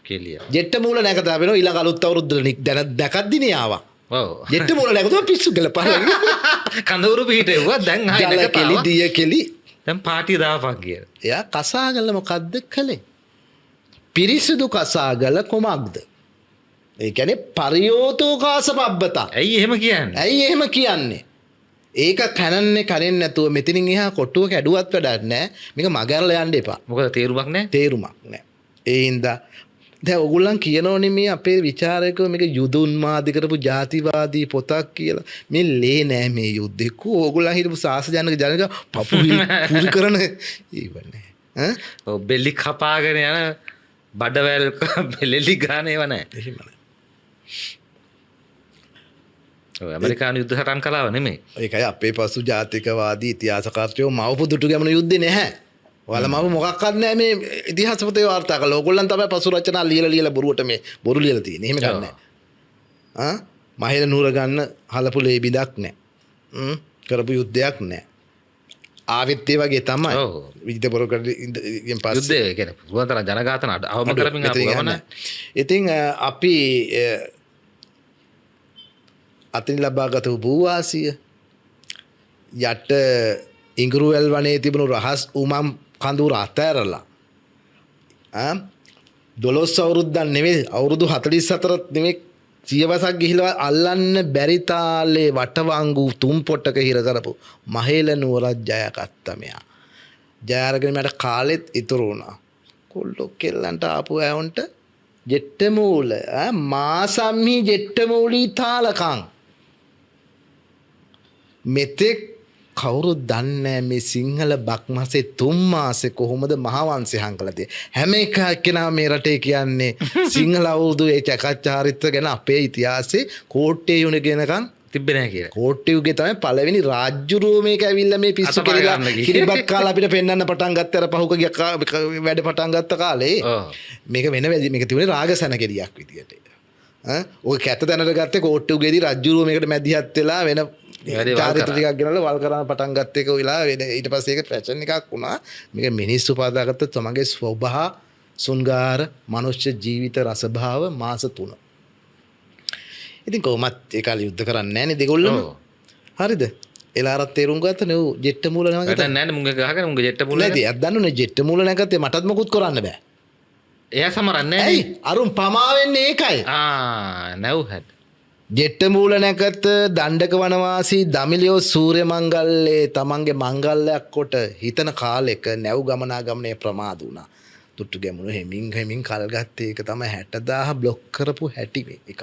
S2: කෙලිය.
S3: ජෙට්ටමූල නැකත වෙන ඊළඟ අලුත් අවුරුද්දට දැන දැකද්දිනේ ආවා.
S2: ඔව්.
S3: ජෙට්ටමූල නැකතුව පිස්සු ගල පහල.
S2: කඳවුරු පිහිටෙව්වා දැන් ආයෙ
S3: ජල කෙලි දිය කෙලි.
S2: දැන් පාටිය දාපන් කියලා.
S3: එයා කසාගල මොකද්ද කළේ? පිරිසිදු කසාගල කොමක්ද? ඒ කියන්නේ පරියෝතෝ කාසපබ්බතා.
S2: ඇයි එහෙම කියන්නේ?
S3: ඇයි එහෙම කියන්නේ? ඒක කනන්නේ කනෙන් නැතුව මෙතනින් එහා කොට්ටුව කැඩුවත් වැඩක් නැහැ. මේක මගහැරලා යන්න එපා.
S2: මොකද තේරුමක් නැහැ.
S3: තේරුමක් නැහැ. ඒ හින්දා දැන් ඕගොල්ලන් කියනෝනේ මේ අපේ ਵਿਚාරකයෝ මේක යුදුන්මාදි කරපු ජාතිවාදී පොතක් කියලා. මේ ලේ නෑ මේ යුද්ධේ. කෝ ඕගොල්ලන් හිටපු සාසජනක ජනක පපුවි පුරි කරන ඉවන්නේ. ඈ?
S2: ඔව් බෙලි කපාගෙන යන බඩවැල් බෙලි ගන්න ඒව නැහැ.
S3: එහෙම නෑ.
S2: ඔය ඇමරිකානු යුද්ධ සටන් කලාව නෙමෙයි.
S3: ඒකයි අපේ පසු ජාතිකවාදී ඉතිහාසකාරයෝ මවපු දුටු ගැමුණු යුද්ධේ නැහැ. ඔයාලා මම මොකක්වත් නැහැ මේ ඉතිහාස පොතේ වාර්තා කළා. ඕගොල්ලන් තමයි පසු රචනා ලියලා බොරුවට මේ බොරු ලියලා තියෙන්නේ. එහෙම ගන්නෑ. මහේල නුවර ගන්න හලපුලේ බිඳක් නැහැ. කරපු යුද්ධයක් නැහැ. ආවෙත් ඒ වගේ තමයි.
S2: ඔව්.
S3: විජිත බොරුකඩෙන් පස්සේ
S2: යුද්ධය කියන්නේ පුළුවන් තරම් ජනඝාතන අවම කරමින් ආපු ගමන.
S3: ඉතින් අපි අතින් ලබාගත වූ භූවාසිය යට ඉංගුරුවැල් වනයේ තිබුණු රහස් උමම් කඳුර අතෑරලා 12 අවුරුද්දක් නෙවෙයි අවුරුදු 44ක් නෙවෙයි සියවසක් ගිහිල්ලා අල්ලන්න බැරි තාලේ වටවංගු තුම් පොට්ටක හිර කරපු මහේල නුවරත් ජයගත්තා මෙයා. ජය අරගෙන මට කාලෙත් ඉතුරු වුණා. කොල්ලෝ කෙල්ලන්ට ආපු ඇවුන්ට ජෙට්ටමූල මාසම්හි ජෙට්ටමූලී තාලකං මෙතෙක් කවුරුත් දන්නේ මේ සිංහල බක් මාසේ 3 මාසේ කොහොමද මහවංශය හංකලා තියෙන්නේ. හැම එකකෙනා මේ රටේ කියන්නේ සිංහල අවුරුදු ඒ චකච්චාරිත්‍ර ගැන අපේ ඉතිහාසයේ කෝට්ටේ යුණ කියනකම්
S2: තිබ්බේ නැහැ කියලා.
S3: කෝට්ටේයුගේ තමයි පළවෙනි රාජ්‍යරුව මේක ඇවිල්ලා මේ පිස්සු කෙරලා කිරිබත් කාලා අපිට පෙන්වන්න පටන් ගත්ත අර පහුක වැඩ පටන් ගත්ත කාලේ මේක වෙන මේක තිබුණේ රාගසන කෙලියක් විදියට. ඔය කැත දැනට ගත්තේ කෝට්ටේයුගේදී රාජ්‍යරුව මේකට මැදිහත් වෙලා වෙන චාරිත්‍ර ටිකක් ගෙනල්ලා වල් කරන පටන් ගත්ත එක වෙලා ඊට පස්සේ ඒක ෆැෂන් එකක් වුණා. මේක මිනිස්සු පාදාගත්ත තමගේ ස්වභාව සුන්ගාර මනුෂ්‍ය ජීවිත රසභාව මාස 3. ඉතින් කොහොමත් ඒ කාලේ යුද්ධ කරන්නේ නැහැ නේ දෙගොල්ලම. හරිද? එලාරත් තේරුම් ගත්ත නේ ඌ ජෙට්ටමූල නැවත.
S2: වැඩක් නැහැ නේ මුංග ගහගෙන මුංග ජෙට්ටමූල.
S3: නේද? එයාත් දන්නුනේ ජෙට්ටමූල නැගත්තේ මටත් මොකුත් කරන්න බෑ.
S2: එයා සමරන්නේ
S3: ඇයි? අරුන් පමා වෙන්නේ ඒකයි.
S2: නැව් හැට.
S3: ජෙට්ටමූල නැකත දණ්ඩක වනවාසී දමිලියෝ සූර්ය මංගල්ලේ තමන්ගේ මංගල්‍යයක් කොට හිතන කාලෙක නැව් ගමනාගමනය ප්‍රමාද වුණා. තුට්ටු ගැමුණු හෙමින් කල් ගත්තේ ඒක තමයි 60000 බ්ලොක් කරපු හැටි එක.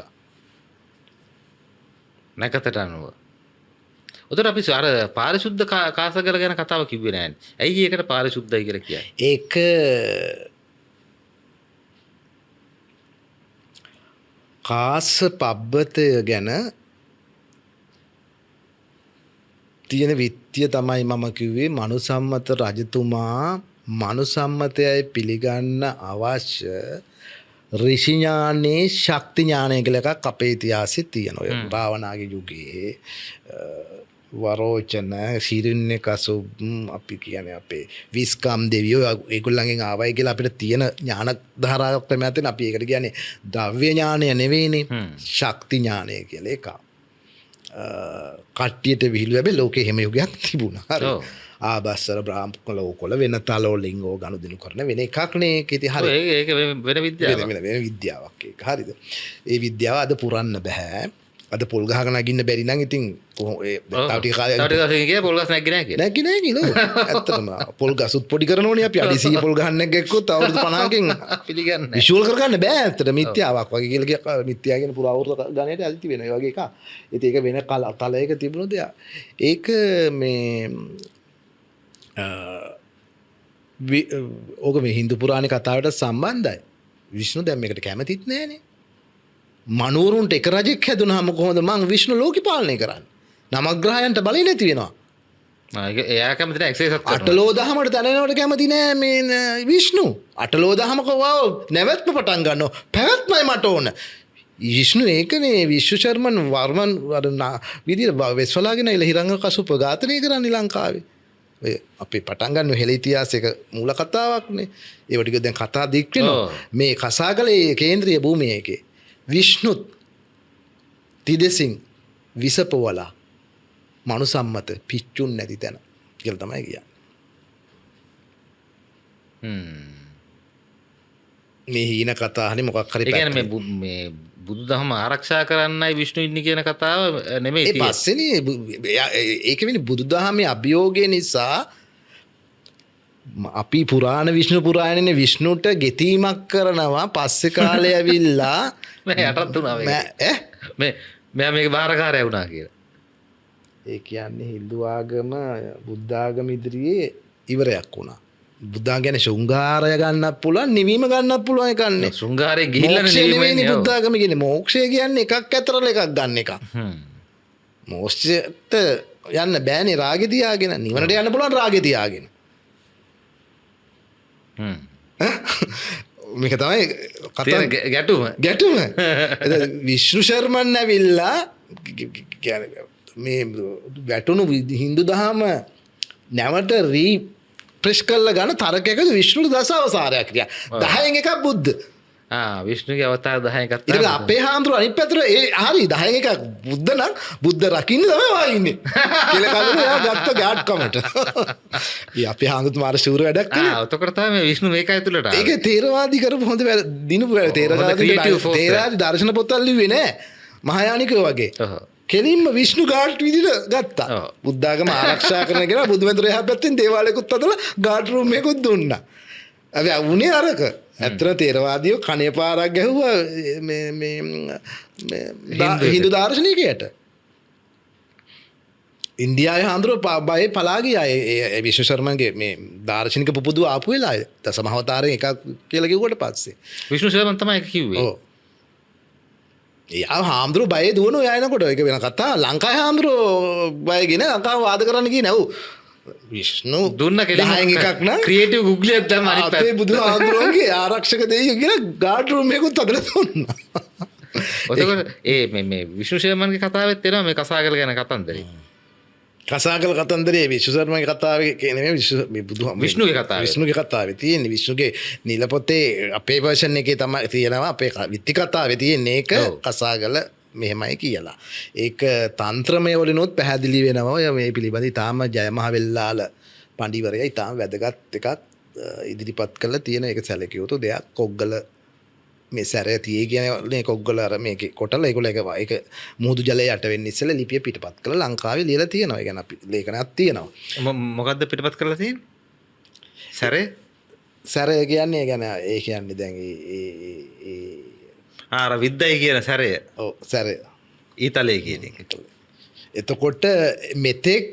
S2: නැකතට අනුව. උතර අපි අර පාරිශුද්ධ කාසගල ගැන කතාව කිව්වේ නෑනේ. ඇයි ඒකට පාරිශුද්ධයි කියලා කියන්නේ?
S3: ඒක කාස පබ්බතය ගැන තියෙන විත්තිය තමයි මම කිව්වේ මනුසම්මත රජතුමා මනුසම්මතයයි පිළිගන්න අවශ්‍ය ඍෂි ඥානේ ශක්ති ඥානය කියලා එකක් අපේ ඉතිහාසයේ තියෙනවා. ඔය රාවණාගේ යුගයේ වරෝචන සිරින්නේ කසු අපි කියන්නේ අපේ විස්කම් දෙවියෝ ඒගොල්ලන්ගෙන් ආවයි කියලා අපිට තියෙන ඥාන ධාරාවක් තමයි තියෙන. අපි ඒකට කියන්නේ ද්‍රව්‍ය ඥානය නෙවෙයිනේ ශක්ති ඥානය කියලා එකක්. කට්ටියට විහිළු හැබැයි ලෝකේ හැම යුගයක් තිබුණා. හරි. ආබස්සර බ්‍රාහ්මණ ලෝකවල වෙන තලෝලිංගෝ ගනුදෙනු කරන වෙන එකක් නේ ඒකේ හරි.
S2: ඒක වෙන විද්‍යාවක්.
S3: වෙන විද්‍යාවක් ඒක. හරිද? ඒ විද්‍යාව අද පුරන්න බෑ. අද පොල් ගහගෙන නගින්න බැරි නම් ඉතින් ඒ තව ටික කාලයක්
S2: පොල් ගස් නැග්ගේ නැහැ කියලා.
S3: නැග්ගේ නැහැ කියලා. ඇත්තටම පොල් ගසුත් පොඩි කරනෝනේ අපි අඩි 100 පොල් ගහන්න නැග්ගෙක්කොත් අවුරුදු 50කින්
S2: පිළිගන්නේ.
S3: විෂුවල් කරගන්න බෑ ඇත්තට මිත්‍යාවක් වගේ කියලා මිත්‍යා කියන පුරාවෘත ගණයට ඇල්ති වෙන ඒ වගේ එකක්. ඉතින් ඒක වෙන තලයක තිබුණොත් ඒක මේ ඕක මේ හින්දු පුරාණේ කතාවට සම්බන්ධයි. විෂ්ණු දැන් මේකට කැමතිත් නෑනේ. මනුවරුන්ට එක රජෙක් හැදුනහම කොහොමද මං විෂ්ණු ලෝකෙ පාලනය කරන්නේ? නවග්‍රහයන්ට බලය නැති වෙනවා.
S2: එයා කැමති නැහැ එක්සේසත් කරනවා.
S3: අටලෝ දහමට දැනෙනවට කැමති නෑ මේ විෂ්ණු. අටලෝ දහමක නැවැත්ම පටන් ගන්නවා. පැවැත්මයි මට ඕන. විෂ්ණු ඒකනේ විශ්ව ශර්මන් වර්මන් විදිර වෙස්වලාගෙන එල හිරංග කසුප ඝාතනය කරන්නේ ලංකාවේ. ඔය අපේ පටන් ගන්න හෙළ ඉතිහාසයක මූල කතාවක්නේ. ඒව ටික දැන් කතා දික් වෙනවා. මේ කසාගලේ කේන්ද්‍රීය භූමියේ එකේ විෂ්ණුත් තිදෙසින් විසපවලා මනුසම්මත පිච්චුන් නැති තැන කියලා තමයි කියන්නේ. මේ හීන කතාහනේ මොකක් හරි
S2: ඒ කියන්නේ මේ බුදුදහම ආරක්ෂා කරන්නයි විෂ්ණු ඉන්නේ කියන කතාව නෙමෙයි
S3: ඒ පස්සේනේ ඒක වෙන්නේ බුදුදහමේ අභියෝගය නිසා අපි පුරාණ විෂ්ණු පුරාණනේ විෂ්ණුට ගෙතීමක් කරනවා පස්සේ කාලේ ඇවිල්ලා
S2: මේ යටත් වුණා මේ මෙයා මේක බාරකාරය වුණා කියලා.
S3: ඒ කියන්නේ හින්දු ආගම බුද්ධ ආගම ඉදිරියේ ඉවරයක් වුණා. බුද්ධාගම කියන්නේ ශෘංගාරය ගන්නත් පුළුවන් නිවීම ගන්නත් පුළුවන් එකන්නේ.
S2: ශෘංගාරේ ගිහිල්ලානේ නිවීම
S3: බුද්ධ ආගම කියන්නේ මොක්ෂය කියන්නේ එකක් ඇතරල එකක් ගන්න එක. මොක්ෂයට යන්න බෑනේ රාගෙ තියාගෙන නිවනට යන්න පුළුවන් රාගෙ තියාගෙන. මේක තමයි කතා ගැටුම. විෂ්ණු ශර්මන් ඇවිල්ලා මේ වැටුණු හින්දු දහම නැවට ප්‍රෙස් කල්ල ගන්න තරකයක විශ්ණු දස අවසාරයක් කිය 10 එකක් බුද්ධ
S2: විශ්ණුගේ අවතාර 10 එකක්
S3: ඉතින් අපේ හාමුදුරුවෝ අනිත් පැත්තට ඒ හරි 10 එකක් බුද්ධ නම් බුද්ධ රකින්න තමයි වායින්නේ කියලා කවුරු එයා ගත්ත ගාඩ් කමට. ඊ අපේ හාමුදුරුවෝ මාර ෂූර වැඩක් කළා.
S2: ඔතකොට තමයි විශ්ණු මේක ඇතුළට ආවේ.
S3: ඒක තේරවාදී කරපු හොඳ දිනපු තේරවාදී දර්ශන පොත්වල ලිව්වේ නෑ මහායානිකයෝ වගේ. කෙලින්ම විෂ්ණු ගාඩ් විදිහට ගත්තා. බුද්ධාගම ආරක්ෂා කරන කෙනා බුදුමෙන්දර එහා පැත්තෙන් දේවාලයකුත් හදලා ගාඩ් රූම් එකකුත් දුන්නා. අපි වුණේ අරක. ඇත්තට තේරවාදීෝ කණේ පාරක් ගැහුවා මේ හින්දු දාර්ශනිකයට. ඉන්දියාවේ හාමුදුරුවෝ බයේ පලා ගියා ඒ විශ්ව ශර්මන්ගේ මේ දාර්ශනික පුබුදුව ආපු වෙලාවේ. දසමහවතාරයෙන් එකක් කියලා කිව්වට පස්සේ.
S2: විශ්ණු ශර්මන් තමයි ඒක කිව්වේ.
S3: ඔව්. හාමුදුරුවෝ බය දුවන ඔය යනකොට ඒක වෙන කතා. ලංකාවේ හාමුදුරුවෝ බයගෙන ලංකාව වාද කරන්න ගියේ නැව්. විෂ්ණු
S2: දුන්න කෙලින්
S3: 10 එකක් නම්
S2: ක්‍රියේටිව් ගුග්ලියක් දැම්ම අනිත් පැත්තේ.
S3: අපේ බුදුහාමුදුරුවන්ගේ ආරක්ෂක දෙයියෝ කියලා ගාඩ් රූම් එකකුත් හදලා දුන්නා.
S2: ඔතකොට මේ විෂ්ණු ශර්මන්ගේ කතාවෙත් එනවා මේ කසාගල ගැන කතන්දරේ.
S3: කසාගල කතන්දරේ විශ්ව ශර්මන්ගේ කතාවේ නෙමෙයි
S2: විෂ්ණුගේ කතාවේ.
S3: විෂ්ණුගේ කතාවේ තියෙන්නේ විෂ්ණුගේ නිලපොතේ අපේ version එකේ තමයි තියෙනවා අපේ විත්ති කතාවේ තියෙන්නේ ඒක කසාගල මෙහෙමයි කියලා. ඒක තන්ත්‍රමය වලිනුත් පැහැදිලි වෙනවා. ඔය මේ පිළිබඳ ඉතාම ජයමහ වෙල්ලාල පඬිවරයා ඉතාම වැදගත් එකක් ඉදිරිපත් කරලා තියෙන එක සැලකිය යුතු දෙයක්. කොග්ගල මේ සැරය තියේ කියන්නේ කොග්ගල අර මේකේ කොටලා ඒක මුහුදු ජලයේ යට වෙන්න ඉස්සෙල්ලා ලිපිය පිටපත් කරලා ලංකාවේ ලියලා තියෙනවා. ඒ කියන්නේ අපි ලේඛනයක් තියෙනවා.
S2: මොකද්ද පිටපත් කරලා තියෙන්නේ?
S3: සැරය කියන්නේ ඒ කියන්නේ දැන්
S2: අර විද්දයි කියන සැරය.
S3: ඔව් සැරය.
S2: ඊතලයේ කියන එක.
S3: එතකොට මෙතෙක්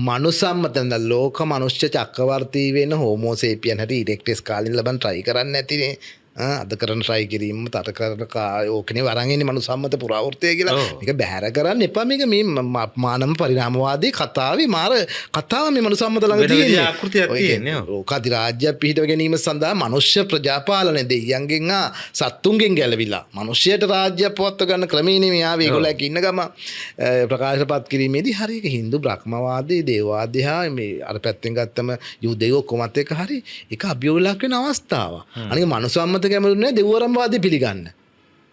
S3: මනුසම්මතන ලෝක මනුෂ්‍ය චක්‍රවර්ති වෙන හෝමෝසේපියන් හැටි ඉරෙක්ටස් කාලින් ලබන් try කරන්නේ නැතිනේ. අද කරන try කිරීම තර කරන ඕකනේ වරන් ඉන්නේ මනුසම්මත පුරාවෘත්තය කියලා. මේක බැහැර කරන්න එපා. මේක මේ මානව පරිණාමවාදී කතාවේ මාර කතාව මේ මනුසම්මත ළඟ තියෙන්නේ.
S2: ආකෘතියක් තියෙන්නේ.
S3: ලෝක අධිරාජ්‍ය පිහිටව ගැනීම සඳහා මනුෂ්‍ය ප්‍රජාපාලනය දෙයියන්ගෙන් සත්තුන්ගෙන් ගැලවිලා මනුෂ්‍යයට රාජ්‍ය පවත්ව ගන්න ක්‍රමයේ නෙමෙයි ආවේ. ඒගොල්ලෝ ඉන්න ගම ප්‍රකාශපත් කිරීමේදී හරියක හින්දු බ්‍රහ්මවාදී දේවවාදී හා මේ අර පැත්තෙන් ගත්තම යුදෙව් කොමත් එක හරි ඒක අභියෝගයක් වෙන අවස්ථාවක්. අනික මනුසම්මත කැමරුනේ දෙවරම්වාදී පිළිගන්න.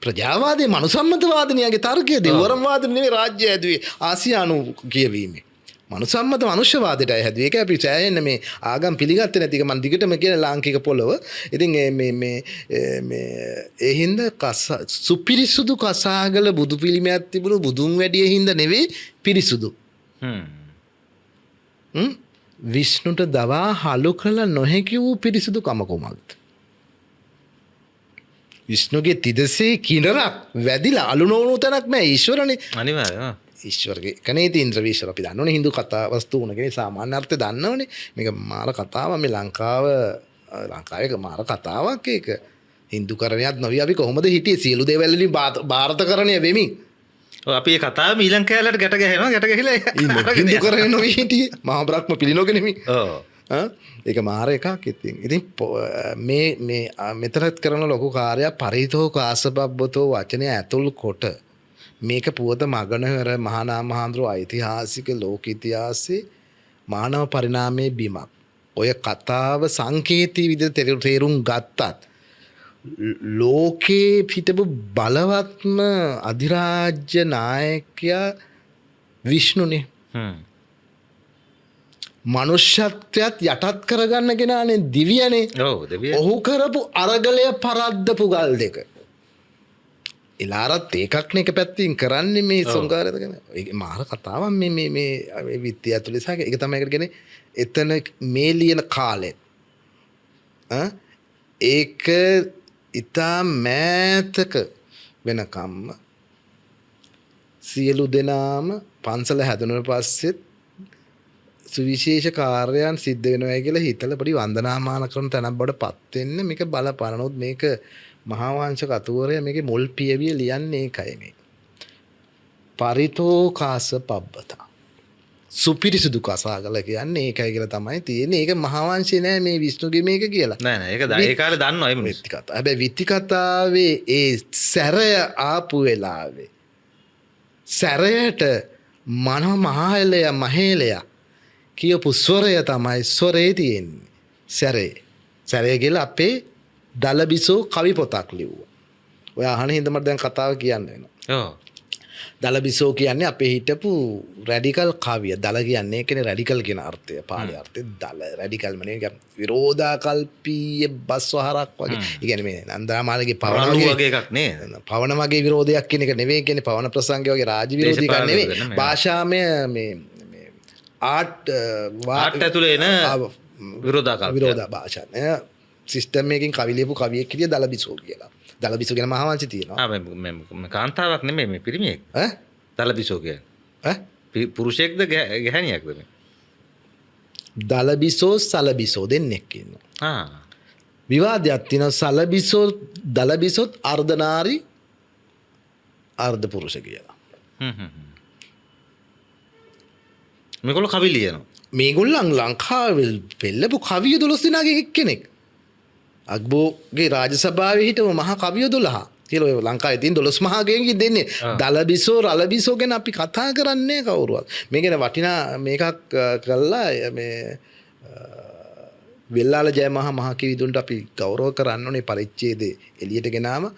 S3: ප්‍රජාවාදී මනුසම්මතවාදිනියගේ තර්කය දෙවරම්වාදී නෙවෙයි රාජ්‍ය ඇදුවේ ආසියානු කියවීමේ. මනුසම්මත මනුෂ්‍යවාදයටයි හැදුවේ. ඒක අපි සෑහෙන්න මේ ආගම් පිළිගත්තේ නැති එක මම දිගටම කියන ලාංකික පොළව. ඉතින් මේ ඒ හින්දා සුපිරිසුදු කසාගල බුදු පිළිමයක් තිබුණු බුදුන් වැඩිය හින්දා නෙවෙයි පිරිසුදු. විෂ්ණුට දවා හලු කළ නොහැකි වූ පිරිසුදු කම කොමක්ද? විෂ්ණුගේ තිදසේ කිනරක් වැදිලා අලු නොවුණු තැනක් නෑ. ඊශ්වරනේ.
S2: අනිවාර්යයෙන්.
S3: ඊශ්වරගේ කනේ ඉන්ද්‍ර විශ්වර අපි දන්නවනේ හින්දු කතා වස්තු උනගෙන සාමාන්‍ය අර්ථය දන්නවනේ. මේක මාර කතාවක්. මේ ලංකාවේ මාර කතාවක් ඒක. හින්දු කරණයක් නොවි අපි කොහොමද හිටියේ සියලු දේවල් වලින් ಭಾರತකරණය වෙමින්.
S2: ඔව් අපි මේ කතාව ඊළඟ කැලලට ගැට ගහනවා ගැට ගහලා
S3: හින්දු කරණය නොවි හිටියේ. මහා බ්‍රහ්ම පිළිනෝගෙන නෙමෙයි.
S2: ඔව්.
S3: ඒක මාර එකක් ඉතින්. ඉතින් මේ මෙතනත් කරන ලොකු කාර්යයක් පරිතෝ කාසපබ්බතෝ වචනය ඇතුල් කොට මේක පුවත මගනහර මහානාම හාමුදුරුවෝ ඓතිහාසික ලෝක ඉතිහාසයේ මානව පරිණාමයේ බිමක්. ඔය කතාව සංකේතී විදිහට තේරුම් ගත්තත් ලෝකේ හිටපු බලවත්ම අධිරාජ්‍ය නායකයා විෂ්ණුනේ. මනුෂ්‍යත්වයත් යටත් කරගන්න කෙනානේ දිව්‍යනේ. ඔහු කරපු අරගලය පරද්දපු ගල් දෙක. එලාරත් ඒකක්නේ එක පැත්තින් කරන්නේ මේ සංගාරයද ගැන. ඒක මාර කතාවක් මේ විත්තිය ඇතුලේ සහ ඒක තමයි ඒකට කියන්නේ එතන මේ ලියන කාලෙත් ඒක ඉතා මෑතක වෙනකම්ම සියලු දෙනාම පන්සල හැදුණට පස්සෙත් සුවිශේෂ කාර්යයන් සිද්ධ වෙනවා කියලා හිතලා පොඩි වන්දනාමාන කරන තැනක් බවට පත් වෙන්න මේක බලපානොත් මේක මහා වංශ කතුවරයා මේකේ මුල් පියවිය ලියන්නේ ඒකයි මේ. පරිතෝ කාස පබ්බතා. සුපිරිසුදු කසාගල කියන්නේ ඒකයි කියලා තමයි තියෙන්නේ. ඒක මහා වංශේ නෑ මේ විෂ්ණුගේ මේක කියලා.
S2: නෑ නෑ ඒක ඒ කාලේ දන්නවා ඒ මිනිස්සු.
S3: කතා. හැබැයි විත්ති කතාවේ ඒ සැරය ආපු වෙලාවේ සැරයට මහේලයා කියපු ස්වරය තමයි ස්වරේ තියෙන්නේ. සැරේ කියලා අපේ දලබිසෝ කවි පොතක් ලිව්වා. ඔය අහන හින්දා මට දැන් කතාව කියන්න වෙනවා. ඔව්. දලබිසෝ කියන්නේ අපේ හිටපු රැඩිකල් කවිය. දල කියන්නේ ඒකනේ රැඩිකල් කියන අර්ථය. පාලි අර්ථය දල රැඩිකල් මනේ විරෝධාකල්පීය බස්වහරක් වගේ. ඒ කියන්නේ මේ නන්දාමාලගේ පවන
S2: වගේ එකක් නේ.
S3: පවන වගේ විරෝධයක් කියන එක නෙවෙයි. කියන්නේ පවන ප්‍රසංගය වගේ රාජ විරෝධී එකක් නෙවෙයි. භාෂාමය මේ ආට්
S2: ඇතුලේ එන විරෝධාකල්ප.
S3: විරෝධා භාෂා. සිස්ටම් එකකින් කවි ලියපු කවියෙක් හිටිය දලබිසෝ කියලා. දලබිසෝ කියන මහා වංශය තියෙනවා.
S2: මේ කාන්තාවක් නෙමෙයි මේ පිරිමියෙක්. දලබිසෝ කියන්නේ. පුරුෂයෙක්ද ගැහණියක්ද මේ?
S3: දලබිසෝ සලබිසෝ දෙන්නෙක් ඉන්නවා. විවාදයක් තියෙනවා දලබිසොත් අර්ධනාරි අර්ධ පුරුෂ කියලා.
S2: මේගොල්ලෝ කවි ලියනවා.
S3: මේගොල්ලන් ලංකාවේ පෙළපු කවිය 12 දෙනාගේ එක්කෙනෙක්. අග්බෝගේ රාජසභාවේ හිටව මහා කවිය 12 කියලා ඔය ලංකාවේ තියෙන 12 මහා ගේන් දෙන්නේ. දලබිසෝ රලබිසෝ ගැන අපි කතා කරන්නේ කවුරුවත්. මේ ගැන වටිනා මේකක් කළා මේ වෙල්ලාල ජයමහා මහා කිවිදුන්ට අපි ගෞරව කරන්න ඕනේ පරිච්ඡේදයේ එළියට ගෙනාම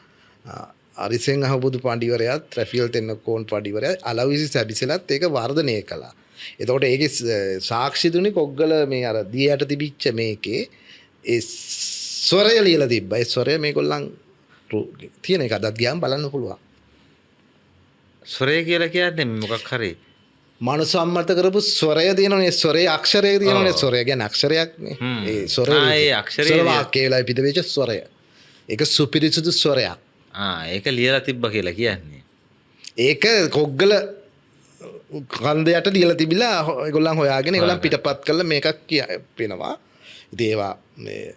S3: අරිසෙන් අහබුදු පඬිවරයාත් රැෆියල් තෙන්නකෝන් පඬිවරයා අලවිසි සැබිසලත් ඒක වර්ධනය කළා. එතකොට ඒකේ සාක්ෂි දුන්නේ කොග්ගල මේ අර දියට තිබිච්ච මේකේ ඒ ස්වරය ලියලා තිබ්බා. ඒ ස්වරය මේගොල්ලන් තියෙන එක අදත් ගියාම බලන්න පුළුවන්.
S2: ස්වරය කියලා කියන්නේ මොකක් හරි
S3: මනුසම්මත කරපු ස්වරය තියෙනවනේ. ස්වරයේ අක්ෂරය තියෙනවනේ. ස්වරය කියන්නේ අක්ෂරයක් නේ. ඒ ස්වරය
S2: ඒ අක්ෂරය
S3: ස්වර වාක්‍ය වෙලා පිටවෙච්ච ස්වරය. ඒක සුපිරිසුදු ස්වරයක්.
S2: ඒක ලියලා තිබ්බා කියලා කියන්නේ.
S3: ඒක කොග්ගල කන්දයට ලියලා තිබිලා ඒගොල්ලන් හොයාගෙන ඒගොල්ලන් පිටපත් කරලා මේකක් කියනවා. ඉතින් ඒවා මේ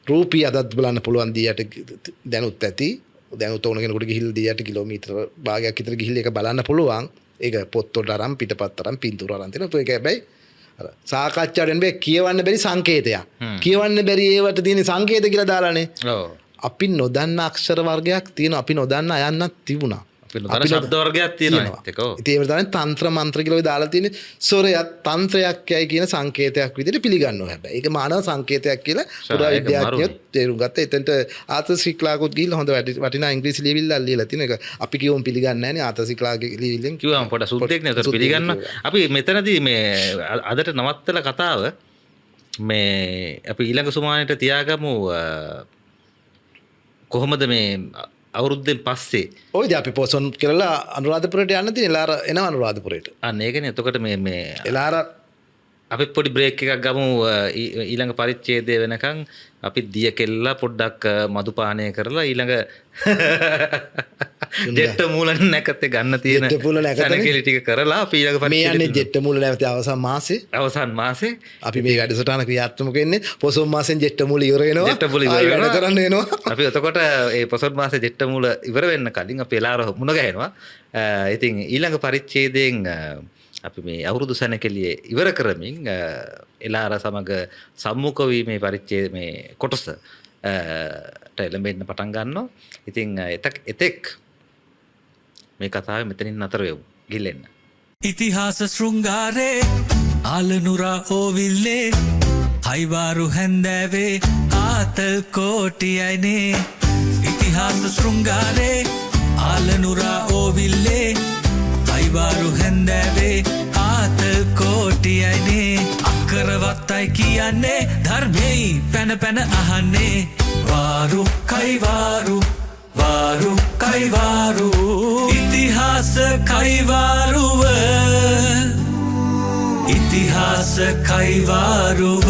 S3: රූපී අදත් බලන්න පුළුවන් දියට දැනුත් ඇති. දැනුත් ඕන කෙනෙකුට ගිහිල්ලා දියට කිලෝමීටර භාගයක් විතර ගිහිල්ලා ඒක බලන්න පුළුවන්. ඒක පොත්වලට අරන් පිටපත් අරන් පින්තූර අරන් තියෙනවා. ඒක හැබැයි අර සාකච්ඡාවට එන්නේ කියවන්න බැරි සංකේතයක්. කියවන්න බැරි ඒවට තියෙන සංකේත කියලා දාලානේ. ඔව්. අපි නොදන්න අක්ෂර වර්ගයක් තියෙනවා. අපි නොදන්න අයන්නක් තිබුණා.
S2: අපි නොදන්න ශබ්ද වර්ගයක් තියෙනවා.
S3: ඉතින් ඒක තමයි තන්ත්‍ර මන්ත්‍ර කියලා දාලා තියෙන්නේ. ස්වරයක් තන්ත්‍රයක් යයි කියන සංකේතයක් විදිහට පිළිගන්නවා. හැබැයි ඒක මානව සංකේතයක් කියලා පුරා විද්‍යාඥයෝ තේරුම් ගත්තා. එතෙන්ට ආතසික්ලාකුත් ගිහිල්ලා හොඳ වටිනා ඉංග්‍රීසි ලියවිල්ලක් ලියලා තියෙන එක අපි කියවම් පිළිගන්නේ නැහැ නේ. ආතසික්ලාගේ ලියවිල්ලෙන්
S2: කිව්වම පොඩ සුද්දෙක් නේ. ඒතර පිළිගන්න. අපි මෙතනදී මේ අදට නවත්තලා කතාව මේ අපි ඊළඟ සුමානෙට තියාගමු කොහොමද මේ අවුරුද්දෙන් පස්සේ
S3: ඔයද අපි පොසොන් කරලා අනුරාධපුරයට යන්න තියෙන එලාර එනවා අනුරාධපුරයට.
S2: අන්න ඒකනේ. එතකොට මේ
S3: එලාර
S2: අපි පොඩි බ්‍රේක් එකක් ගමු. ඊළඟ පරිච්ඡේදය වෙනකන් අපි දිය කෙල්ලා පොඩ්ඩක් මදුපානය කරලා ඊළඟ ජෙට්ට මූල නැකතේ ගන්න තියෙන සැනකෙලි ටික කරලා අපි ඊළඟ
S3: පරිච්ඡේදය මේ යන්නේ ජෙට්ට මූල නැවත අවසන් මාසේ අපි මේ වැඩසටහන ක්‍රියාත්මක වෙන්නේ පොසොන් මාසෙන් ජෙට්ට මූල ඉවර වෙනවා.
S2: ජෙට්ට මූල ඉවර වෙනවා.
S3: කරන්න වෙනවා.
S2: අපි එතකොට ඒ පොසොන් මාසේ ජෙට්ට මූල ඉවර වෙන්න කලින් අපි එලාර මුණ ගැහෙනවා. ඉතින් ඊළඟ පරිච්ඡේදයෙන් අපි මේ අවුරුදු සැනකෙළියේ ඉවර කරමින් එලාර සමග සම්මුඛ වීමේ පරිච්ඡේද මේ කොටස එළඹෙන්න පටන් ගන්නවා. ඉතින් එතෙක් මේ කතාව මෙතනින් නතර වෙමු. ගිල්ලෙන්න.
S1: ඉතිහාස ශෘංගාරේ ආලනුරා ඕවිල්ලේ හයිවාරු හැන්දෑවේ ආතල් කෝටියයිනේ. ඉතිහාස ශෘංගාරේ ආලනුරා ඕවිල්ලේ හයිවාරු හැන්දෑවේ ආතල් කෝටියයිනේ. අක්කරවත්තයි කියන්නේ ධර්මෙයි පැන පැන අහන්නේ. වාරු කයිවාරු වාරු කයිවාරු ඉතිහාස කයිවාරුව ඉතිහාස කයිවාරුව